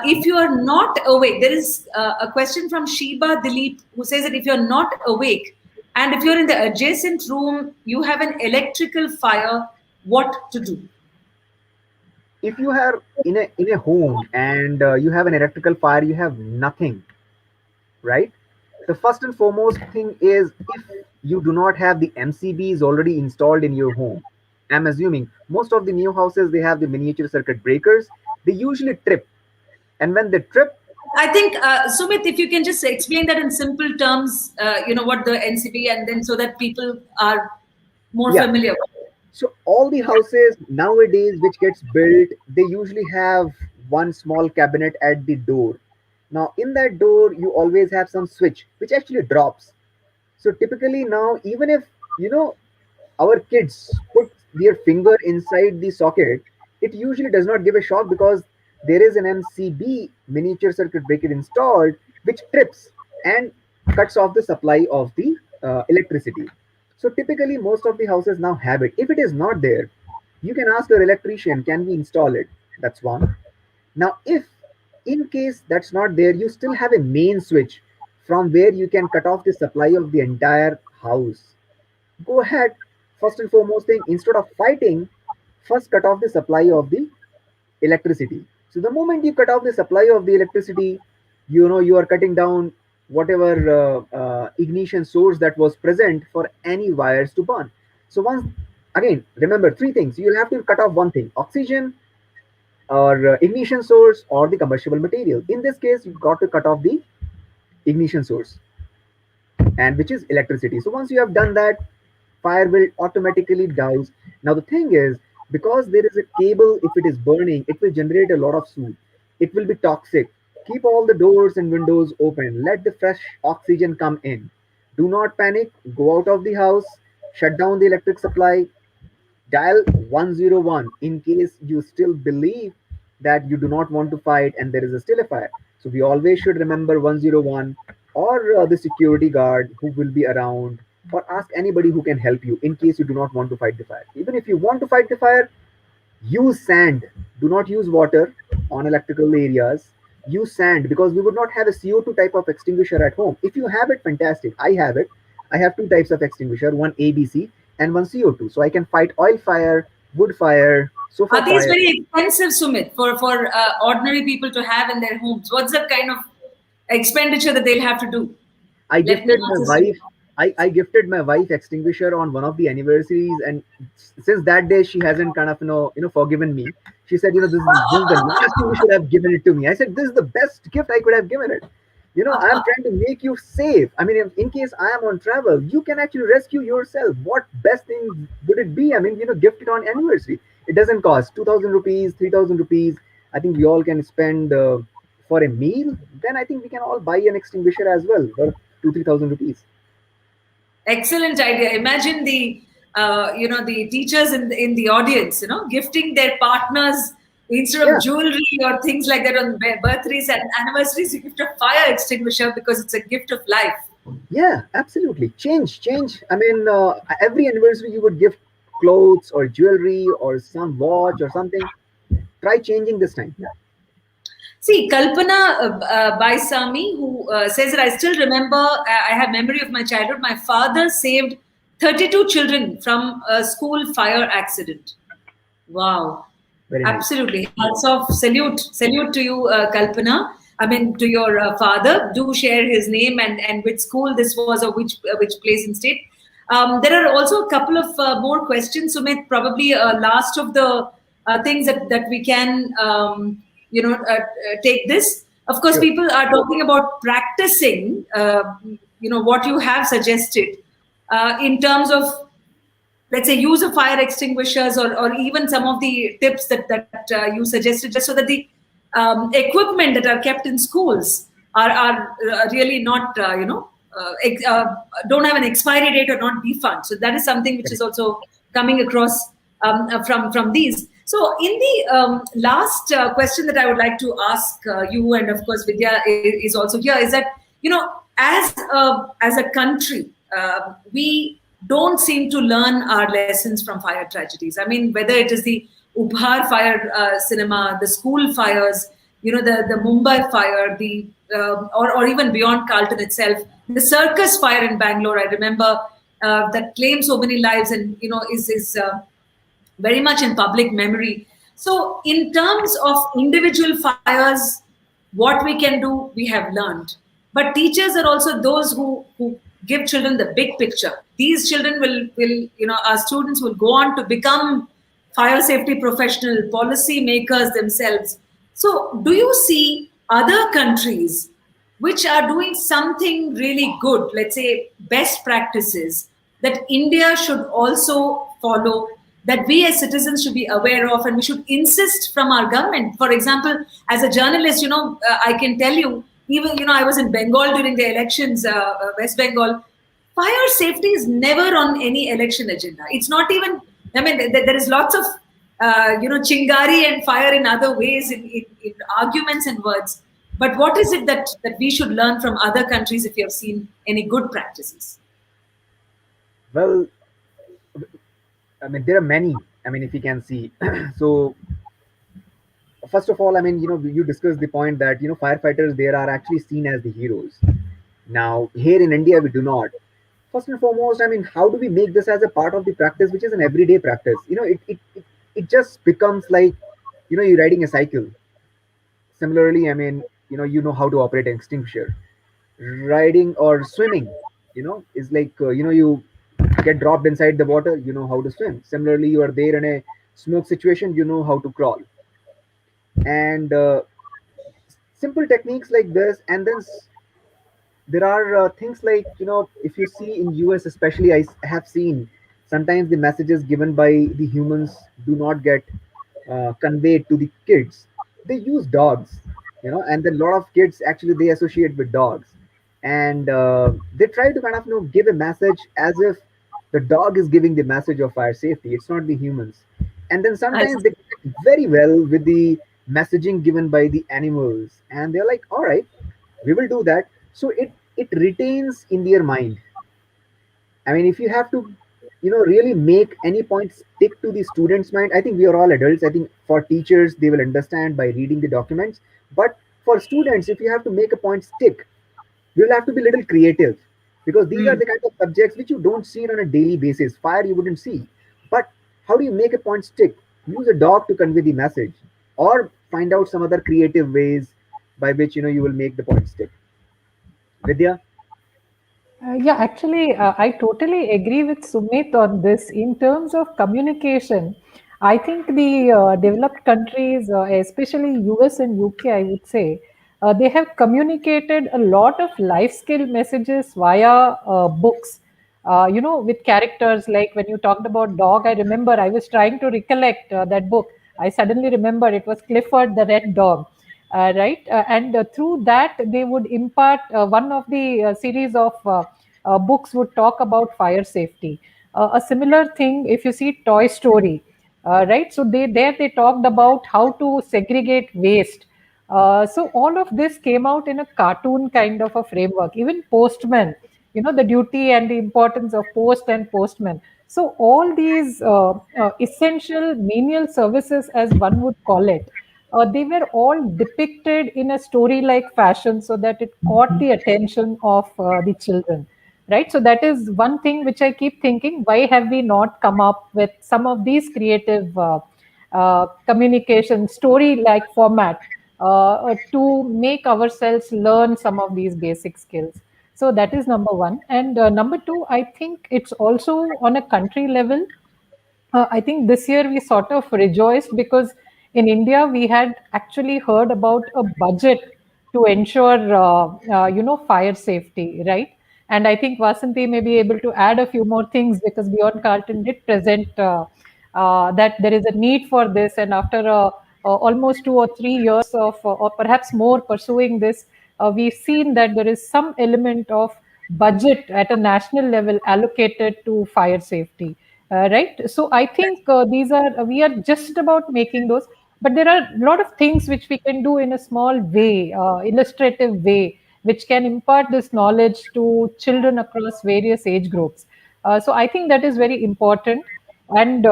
If you are not awake, there is a question from Sheba Dilip, who says that if you're not awake and if you're in the adjacent room, you have an electrical fire, what to do? If you are in a home and you have an electrical fire, you have nothing, right? The first and foremost thing is, if you do not have the MCBs already installed in your home, I'm assuming most of the new houses, they have the miniature circuit breakers. They usually trip, and when they trip, I think Sumit, if you can just explain that in simple terms, what the NCB, and then so that people are more familiar with it. So all the houses nowadays which gets built, they usually have one small cabinet at the door. Now in that door, you always have some switch which actually drops. So typically now, even if our kids put their finger inside the socket, it usually does not give a shock because there is an MCB, miniature circuit breaker, installed, which trips and cuts off the supply of the electricity. So typically, most of the houses now have it. If it is not there, you can ask your electrician, can we install it? That's one. Now, if in case that's not there, you still have a main switch from where you can cut off the supply of the entire house. Go ahead. First and foremost thing, instead of fighting, first cut off the supply of the electricity. So the moment you cut off the supply of the electricity, you are cutting down whatever ignition source that was present for any wires to burn. So once again, remember three things. You'll have to cut off one thing: oxygen, or ignition source, or the combustible material. In this case, you've got to cut off the ignition source, and which is electricity. So once you have done that, fire will automatically douse. Now the thing is, because there is a cable, if it is burning, it will generate a lot of soot. It will be toxic. Keep all the doors and windows open. Let the fresh oxygen come in. Do not panic. Go out of the house. Shut down the electric supply. Dial 101 in case you still believe that you do not want to fight and there is still a fire. So we always should remember 101, or the security guard who will be around, or ask anybody who can help you in case you do not want to fight the fire. Even if you want to fight the fire, use sand. Do not use water on electrical areas. Use sand, because we would not have a CO2 type of extinguisher at home. If you have it, fantastic. I have it. I have two types of extinguisher, one ABC and one CO2. So I can fight oil fire, wood fire, sofa Are these fire. very expensive, Sumit, for ordinary people to have in their homes? What's the kind of expenditure that they'll have to do? I gifted my wife. I gifted my wife extinguisher on one of the anniversaries, and since that day she hasn't kind of forgiven me. She said, this is the last thing you should have given it to me. I said, this is the best gift I could have given it. I'm trying to make you safe. I mean, in case I am on travel, you can actually rescue yourself. What best thing would it be? I mean, gift it on anniversary. It doesn't cost 2,000 rupees, 3,000 rupees. I think we all can spend for a meal. Then I think we can all buy an extinguisher as well for 2,000-3,000 rupees. Excellent idea. Imagine the the teachers in the audience, gifting their partners, instead of jewelry or things like that on birthdays and anniversaries, you gift a fire extinguisher because it's a gift of life. Yeah, absolutely. Change. I mean, every anniversary you would gift clothes or jewelry or some watch or something. Try changing this time. See, Kalpana Baisami, who says that I still remember, I have memory of my childhood. My father saved 32 children from a school fire accident. Wow. Very nice. Absolutely. Hats off. Salute to you, Kalpana. I mean, to your father, do share his name and which school this was, or which place and state. There are also a couple of more questions, Sumit. Probably last of the things that we can take this. Of course, Sure. people are talking about practicing. What you have suggested in terms of, let's say, use of fire extinguishers, or even some of the tips that you suggested, just so that the equipment that are kept in schools are really not don't have an expiry date or not defunct. So that is something which is also coming across from these. So in the last question that I would like to ask you, and of course Vidya is also here, is that, as a country, we don't seem to learn our lessons from fire tragedies. I mean, whether it is the Ubhar fire cinema, the school fires, the Mumbai fire, or even Beyond Carlton itself, the circus fire in Bangalore. I remember that claimed so many lives, and is very much in public memory. So, in terms of individual fires, what we can do, we have learned. But teachers are also those who give children the big picture. These children our students will go on to become fire safety professional, policy makers themselves. So, do you see other countries which are doing something really good, let's say best practices, that India should also follow, that we as citizens should be aware of, and we should insist from our government? For example, as a journalist, I can tell you, even, I was in Bengal during the elections, West Bengal. Fire safety is never on any election agenda. It's not even, I mean, there is lots of, chingari and fire in other ways, in arguments and words. But what is it that we should learn from other countries, if you have seen any good practices? Well, I mean, there are many. I mean, if you can see. So, first of all, I mean, you discussed the point that, firefighters there are actually seen as the heroes. Now, here in India, we do not. First and foremost, I mean, how do we make this as a part of the practice, which is an everyday practice? It just becomes like, you're riding a cycle. Similarly, I mean, how to operate an extinguisher. Riding or swimming, is like, you get dropped inside the water, you know how to swim. Similarly, you are there in a smoke situation, you know how to crawl. And simple techniques like this. And then there are things like, if you see in US especially, have seen sometimes the messages given by the humans do not get conveyed to the kids. They use dogs, and then a lot of kids actually they associate with dogs, and they try to kind of give a message as if the dog is giving the message of fire safety. It's not the humans. And then I sometimes they see. connect very well with the messaging given by the animals, and they're like, all right, we will do that. So it retains in their mind. I mean, if you have to, really make any point stick to the student's mind, I think we are all adults. I think for teachers, they will understand by reading the documents. But for students, if you have to make a point stick, you will have to be a little creative, because these are Hmm. the kind of subjects which you don't see on a daily basis. Fire you wouldn't see. But how do you make a point stick? Use a dog to convey the message, or find out some other creative ways by which you will make the point stick. Vidya? Yeah, actually, I totally agree with Sumit on this. In terms of communication, I think the developed countries, especially US and UK, I would say, they have communicated a lot of life skill messages via books. With characters like when you talked about dog, I remember I was trying to recollect that book. I suddenly remembered it was Clifford the Red Dog, right? And through that, they would impart one of the series of books would talk about fire safety. A similar thing, if you see Toy Story, right? So they talked about how to segregate waste. So all of this came out in a cartoon kind of a framework. Even Postman, the duty and the importance of post and postman. So all these essential menial services, as one would call it, they were all depicted in a story-like fashion so that it caught the attention of the children, right? So that is one thing which I keep thinking: why have we not come up with some of these creative communication story-like format? to make ourselves learn some of these basic skills. So that is number one. And number two, I think it's also on a country level. I think this year we sort of rejoiced because in India we had actually heard about a budget to ensure, fire safety, right? And I think Vasanti may be able to add a few more things because Beyond Carlton did present that there is a need for this, and after almost 2 or 3 years of, or perhaps more, pursuing this, we've seen that there is some element of budget at a national level allocated to fire safety, right? So I think these are we are just about making those, but there are a lot of things which we can do in a small way, illustrative way, which can impart this knowledge to children across various age groups. So I think that is very important. And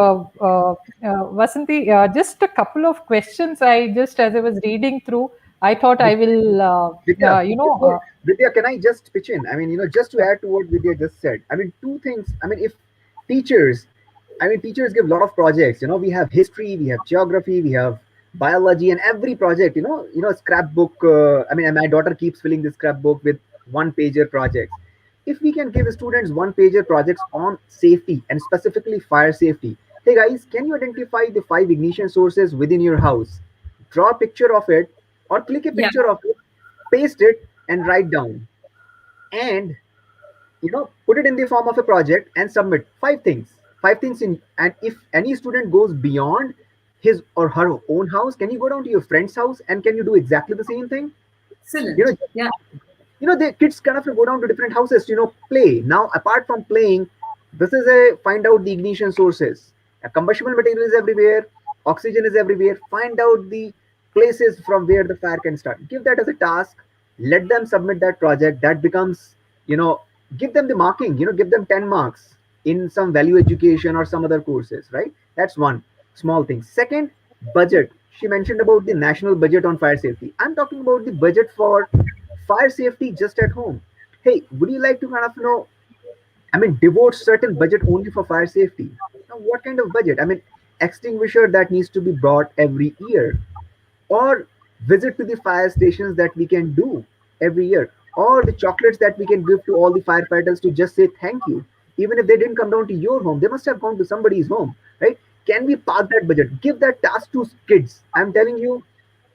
Vasanti, just a couple of questions. I just, as I was reading through, I thought I will, Vidya, you know, before Vidya, can I just pitch in? I mean, just to add to what Vidya just said. I mean, two things. I mean, if teachers, teachers give a lot of projects. We have history, we have geography, we have biology, and every project. Scrapbook. And my daughter keeps filling the scrapbook with one-pager projects. If we can give students one-pager projects on safety and specifically fire safety. Hey guys, can you identify the 5 ignition sources within your house? Draw a picture of it or click a Yeah. picture of it, paste it, and write down. And put it in the form of a project and submit 5 things in. And if any student goes beyond his or her own house, can you go down to your friend's house and can you do exactly the same thing? you Excellent. know Yeah. the kids kind of go down to different houses, play. Now apart from playing, this is a find out the ignition sources. A combustible material is everywhere, oxygen is everywhere. Find out the places from where the fire can start. Give that as a task. Let them submit that project. That becomes, give them the marking. Give them 10 marks in some value education or some other courses, right? That's one small thing. Second, budget. She mentioned about the national budget on fire safety. I'm talking about the budget for fire safety just at home. Hey, would you like to kind of devote certain budget only for fire safety? Now, what kind of budget? Extinguisher that needs to be brought every year, or visit to the fire stations that we can do every year, or the chocolates that we can give to all the firefighters to just say thank you. Even if they didn't come down to your home, they must have gone to somebody's home, right? Can we park that budget? Give that task to kids. I'm telling you,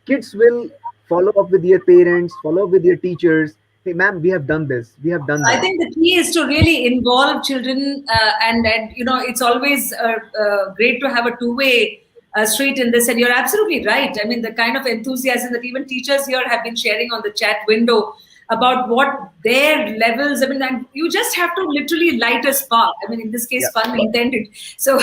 kids will follow up with their parents, follow up with their teachers. Hey, ma'am, we have done this, we have done I that. think the key is to really involve children, and it's always great to have a two-way street in this. And you're absolutely right. I mean, the kind of enthusiasm that even teachers here have been sharing on the chat window about what their levels. I mean, and you just have to literally light a spark. I mean, in this case, Yeah. pun intended. So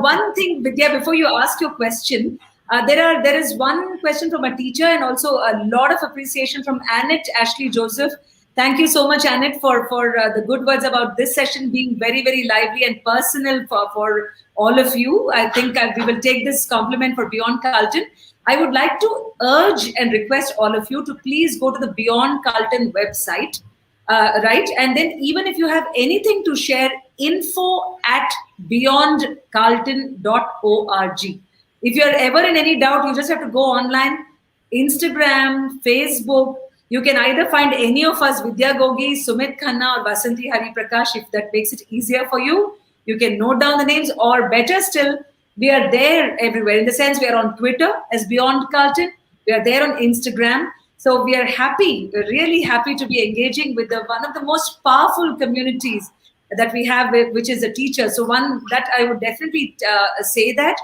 one thing, Vidya, before you ask your question. There is one question from a teacher and also a lot of appreciation from Annette Ashley Joseph. Thank you so much, Annette, for the good words about this session being very, very lively and personal for all of you. I think we will take this compliment for Beyond Carlton. I would like to urge and request all of you to please go to the Beyond Carlton website, right? And then even if you have anything to share, info at beyondcarlton.org. If you're ever in any doubt, you just have to go online, Instagram, Facebook. You can either find any of us, Vidya Gogi, Sumit Khanna, or Vasanti Hari Prakash, if that makes it easier for you. You can note down the names, or better still, we are there everywhere. In the sense, we are on Twitter as Beyond Carlton. We are there on Instagram. So we are happy, we're really happy to be engaging with one of the most powerful communities that we have, which is the teacher. So one that I would definitely say that.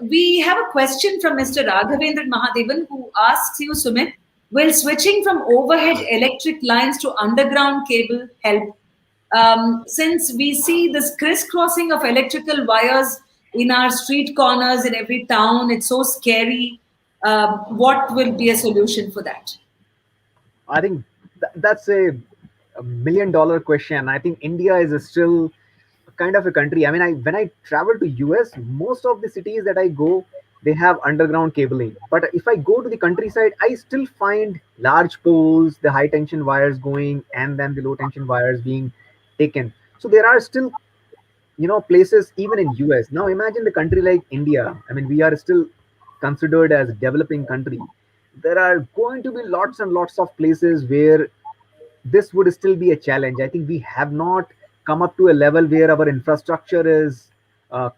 We have a question from Mr. Raghavendra Mahadevan who asks you, Sumit, will switching from overhead electric lines to underground cable help? Since we see this crisscrossing of electrical wires in our street corners in every town, it's so scary. What will be a solution for that? I think that's a $1 million question. I think India is still kind of a country. When I travel to US, most of the cities that I go, they have underground cabling. But if I go to the countryside, I still find large poles, the high tension wires going, and then the low tension wires being taken. So there are still, places even in US. Now imagine the country like India. We are still considered as a developing country, there are going to be lots and lots of places where this would still be a challenge. I think we have not come up to a level where our infrastructure is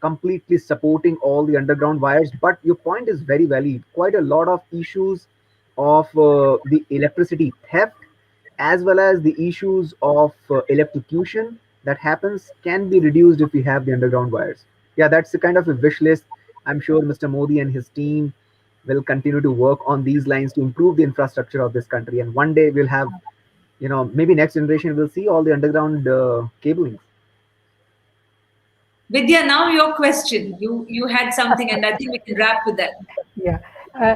completely supporting all the underground wires. But your point is very valid. Quite a lot of issues of the electricity theft, as well as the issues of electrocution that happens, can be reduced if we have the underground wires. Yeah, that's the kind of a wish list. I'm sure Mr. Modi and his team will continue to work on these lines to improve the infrastructure of this country. And one day we'll have, maybe next generation will see all the underground cabling. Vidya, now your question. You had something, and I think we can wrap with that. Yeah.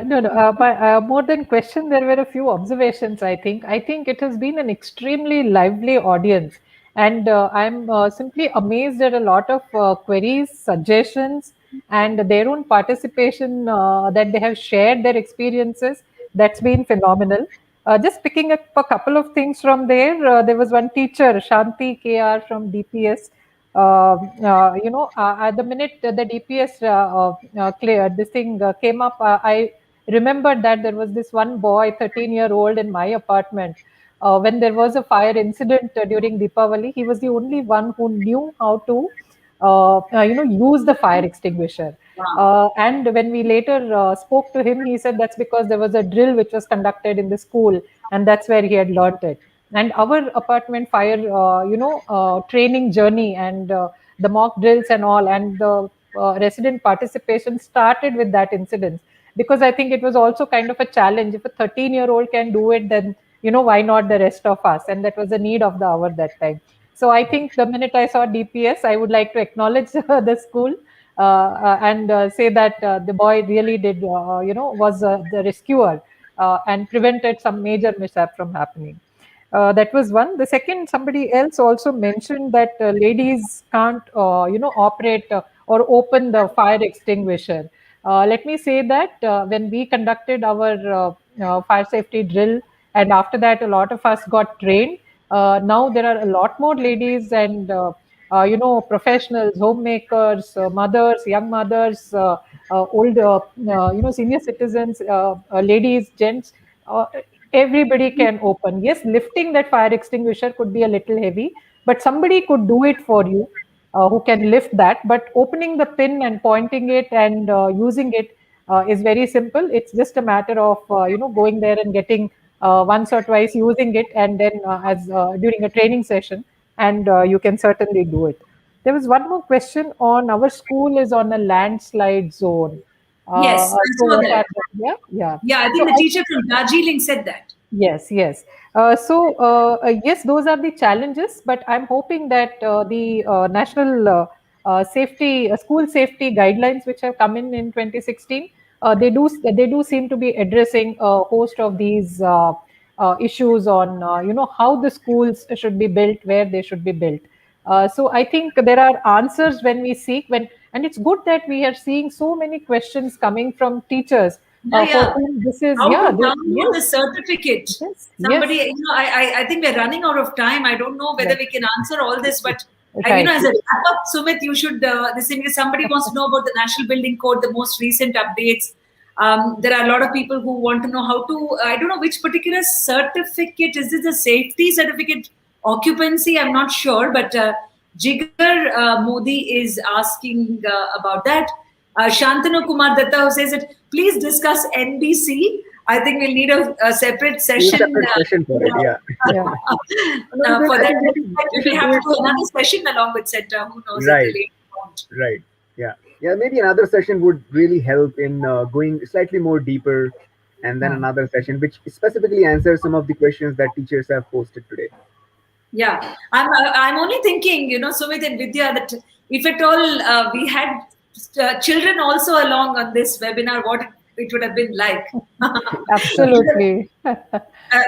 No, no. But more than question, there were a few observations. I think it has been an extremely lively audience, and I'm simply amazed at a lot of queries, suggestions, and their own participation that they have shared their experiences. That's been phenomenal. Just picking up a couple of things from there. There was one teacher, Shanti KR from DPS. At the minute the DPS cleared, this thing came up, I remembered that there was this one boy, 13-year-old, in my apartment. When there was a fire incident during Deepavali, he was the only one who knew how to, use the fire extinguisher. Wow. And when we later spoke to him, he said that's because there was a drill which was conducted in the school, and that's where he had learnt it. And our apartment fire, training journey and the mock drills and all, and the resident participation started with that incident, because I think it was also kind of a challenge. If a 13-year-old can do it, then why not the rest of us? And that was the need of the hour that time. So I think the minute I saw DPS, I would like to acknowledge the school, and say that the boy really did, was the rescuer, and prevented some major mishap from happening. That was one. The second, somebody else also mentioned that ladies can't, operate or open the fire extinguisher. Let me say that when we conducted our fire safety drill, and after that, a lot of us got trained. Now there are a lot more ladies and professionals, homemakers, mothers, young mothers, old, senior citizens, ladies, gents. Everybody can open. Yes, lifting that fire extinguisher could be a little heavy, but somebody could do it for you, who can lift that. But opening the pin and pointing it and using it is very simple. It's just a matter of going there and getting once or twice using it, and then as during a training session, and you can certainly do it. There was one more question on our school is on a landslide zone. Yes, I So saw what that. are the, yeah, yeah. Yeah, I So think the teacher from Darjeeling said that. yes, yes. Yes, those are the challenges, but I'm hoping that the national safety, school safety guidelines, which have come in 2016, they do seem to be addressing a host of these issues on how the schools should be built, where they should be built. So I think there are answers when we seek and it's good that we are seeing so many questions coming from teachers Yeah, for yeah. whom this is, How to yeah, download the yes. certificate. Yes, Somebody, yes, I think we're running out of time. I don't know whether right, we can answer all this, but right. as a wrap up, Sumit, you should. This thing is somebody wants to know about the National Building Code, the most recent updates. There are a lot of people who want to know how to. I don't know which particular certificate is this. A safety certificate, occupancy. I'm not sure, but Jigar Modi is asking about that. Shantanu Kumar Datta, who says that please discuss NBC. I think we'll need a separate Need a session separate session for it. Yeah. Yeah. No, for I that. think we We should may do have to it. do another session along with Center. Who knows at the Right. later point. Right. Yeah. Yeah. Maybe another session would really help in going slightly more deeper, and then Hmm. another session which specifically answers some of the questions that teachers have posted today. Yeah, I'm only thinking, Sumit and Vidya, that if at all we had children also along on this webinar, what it would have been like. Absolutely.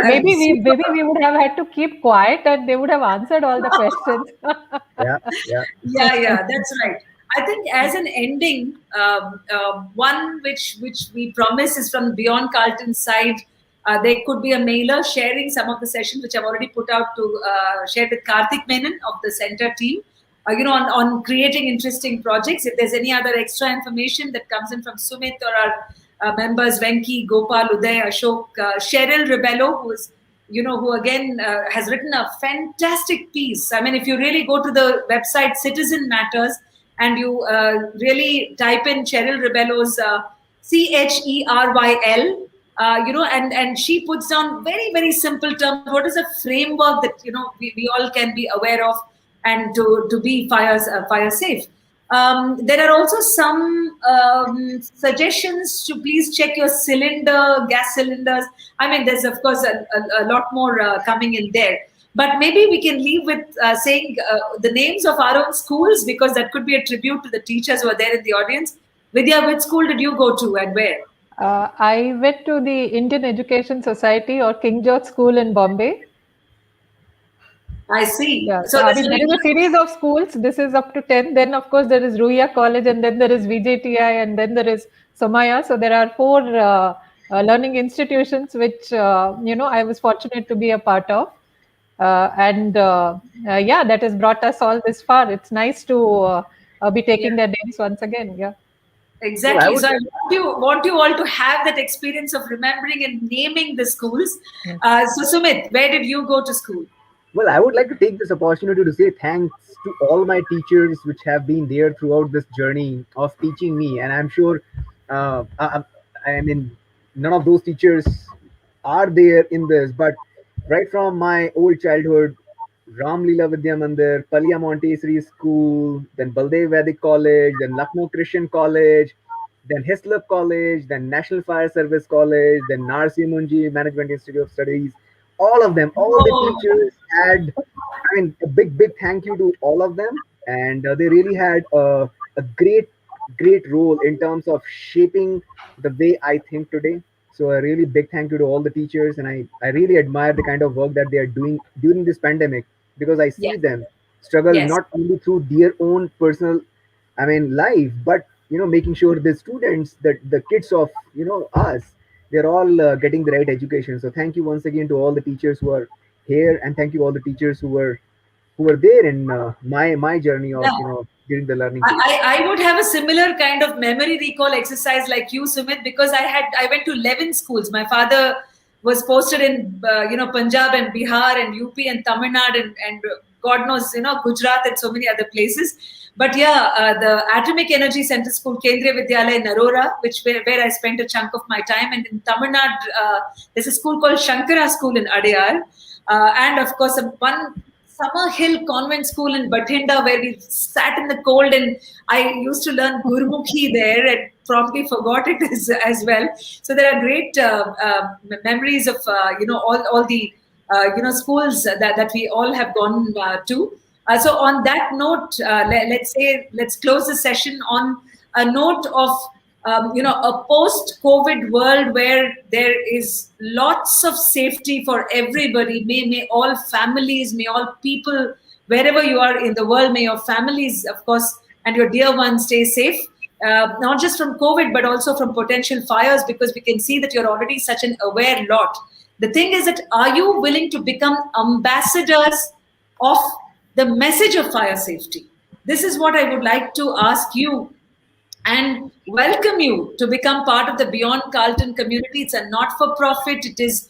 Maybe Super. we would have had to keep quiet and they would have answered all the questions. Yeah. Yeah. Yeah, that's right. I think as an ending, one which we promise is from Beyond Carlton's side. There could be a mailer sharing some of the sessions which I've already put out to share with Karthik Menon of the center team. On creating interesting projects. If there's any other extra information that comes in from Sumit or our members Venki, Gopal, Uday, Ashok, Cheryl Rebello, who again has written a fantastic piece. I mean, if you really go to the website Citizen Matters and you really type in Cheryl Rebello's CHERYL, and she puts down very, very simple terms. What is a framework that we all can be aware of and to be fire safe? There are also some suggestions to please check your gas cylinders. I mean, there's of course a lot more coming in there. But maybe we can leave with saying the names of our own schools, because that could be a tribute to the teachers who are there in the audience. Vidya, which school did you go to and where? I went to the Indian Education Society or King George School in Bombay. I see. Yeah. So there is a series of schools. This is up to 10. Then, of course, there is Ruia College, and then there is VJTI, and then there is Somaya. So there are 4 learning institutions which, I was fortunate to be a part of. That has brought us all this far. It's nice to be taking their names once again. Yeah. Exactly. So I want you all to have that experience of remembering and naming the schools. So Sumit, where did you go to school? Well, I would like to take this opportunity to say thanks to all my teachers which have been there throughout this journey of teaching me. And I'm sure, I mean, none of those teachers are there in this, but right from my old childhood, Ram Leela Vidya Mandir, Palia Montessori School, then Baldev Vedic College, then Lucknow Christian College, then Hislop College, then National Fire Service College, then Narsi Munji Management Institute of Studies. All of them, all the teachers had, I mean, a big thank you to all of them. And they really had a great role in terms of shaping the way I think today. So a really big thank you to all the teachers. And I really admire the kind of work that they are doing during this pandemic, because I see them struggle not only through their own personal, life, but, making sure the students, that the kids of, us, they're all getting the right education. So thank you once again to all the teachers who are here, and thank you all the teachers who were there in my journey of during the learning phase. I would have a similar kind of memory recall exercise like you, Sumit, because I went to 11 schools. My father was posted in Punjab and Bihar and UP and Tamil Nadu and God knows Gujarat and so many other places. But the Atomic Energy Center School, Kendriya Vidyalaya in Narora, where I spent a chunk of my time. And in Tamil Nadu, there's a school called Shankara School in Adiyar. And of course, one Summer Hill Convent School in Bathinda, where we sat in the cold, and I used to learn Gurmukhi there and promptly forgot it as well. So there are great memories of all the schools that we all have gone to. So on that note, let's close the session on a note of a post-COVID world where there is lots of safety for everybody. May all families, may all people, wherever you are in the world, may your families, of course, and your dear ones stay safe. Not just from COVID, but also from potential fires, because we can see that you're already such an aware lot. The thing is that, are you willing to become ambassadors of the message of fire safety? This is what I would like to ask you and welcome you to become part of the Beyond Carlton community. It's a not-for-profit. It is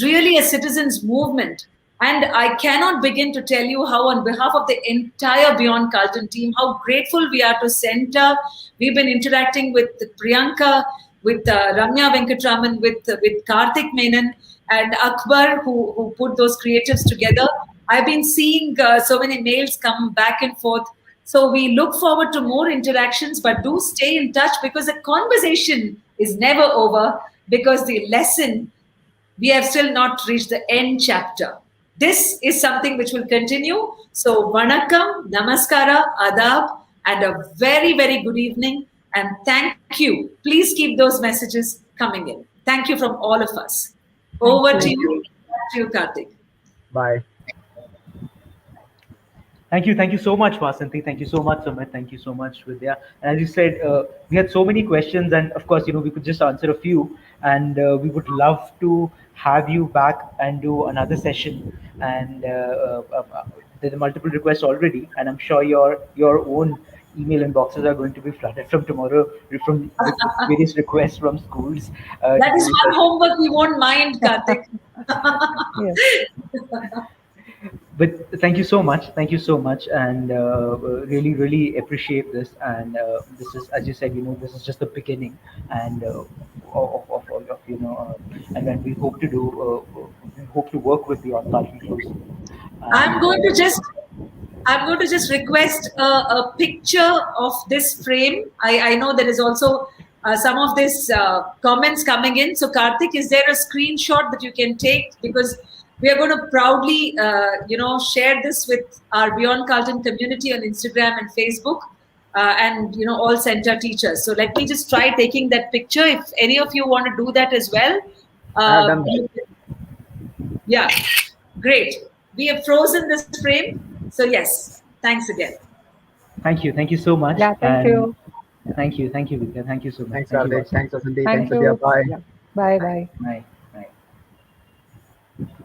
really a citizens movement. And I cannot begin to tell you how, on behalf of the entire Beyond Carlton team, how grateful we are to Centa. We've been interacting with Priyanka, with Ramya Venkatraman, with Karthik Menon, and Akbar, who put those creatives together. I've been seeing so many mails come back and forth. So we look forward to more interactions, but do stay in touch, because the conversation is never over, because the lesson, we have still not reached the end chapter. This is something which will continue. So vanakkam, namaskara, adab, and a very, very good evening. And thank you. Please keep those messages coming in. Thank you from all of us. Over to you. Back to you, Karthik. Bye. Thank you so much, Vasanthi. Thank you so much, Sumit. Thank you so much, Vidya. And as you said, we had so many questions, and of course, we could just answer a few. And we would love to have you back and do another session. And there's multiple requests already, and I'm sure your own email inboxes are going to be flooded from tomorrow with various requests from schools to That is do one such. homework we won't mind, Karthik. Yes. But thank you so much, and really, really appreciate this. And this is, as you said, this is just the beginning, and and then we hope to work with you on Carlton closely. I'm And going to just I'm going to just request a picture of this frame. I know there is also some of this comments coming in. So, Karthik, is there a screenshot that you can take? Because we are going to proudly, share this with our Beyond Carlton community on Instagram and Facebook, and all center teachers. So, let me just try taking that picture. If any of you want to do that as well, I have done that. you yeah, great. We have frozen this frame. So, yes, thanks again. thank you so much, Yeah, thank and you. thank you, Vidya, thank you so much, Thanks, thank you, Karthik. Vasu. Thanks, Vasanthi. Thanks, Thank Vidya. you. Bye. Yeah. Bye bye. Bye. Bye.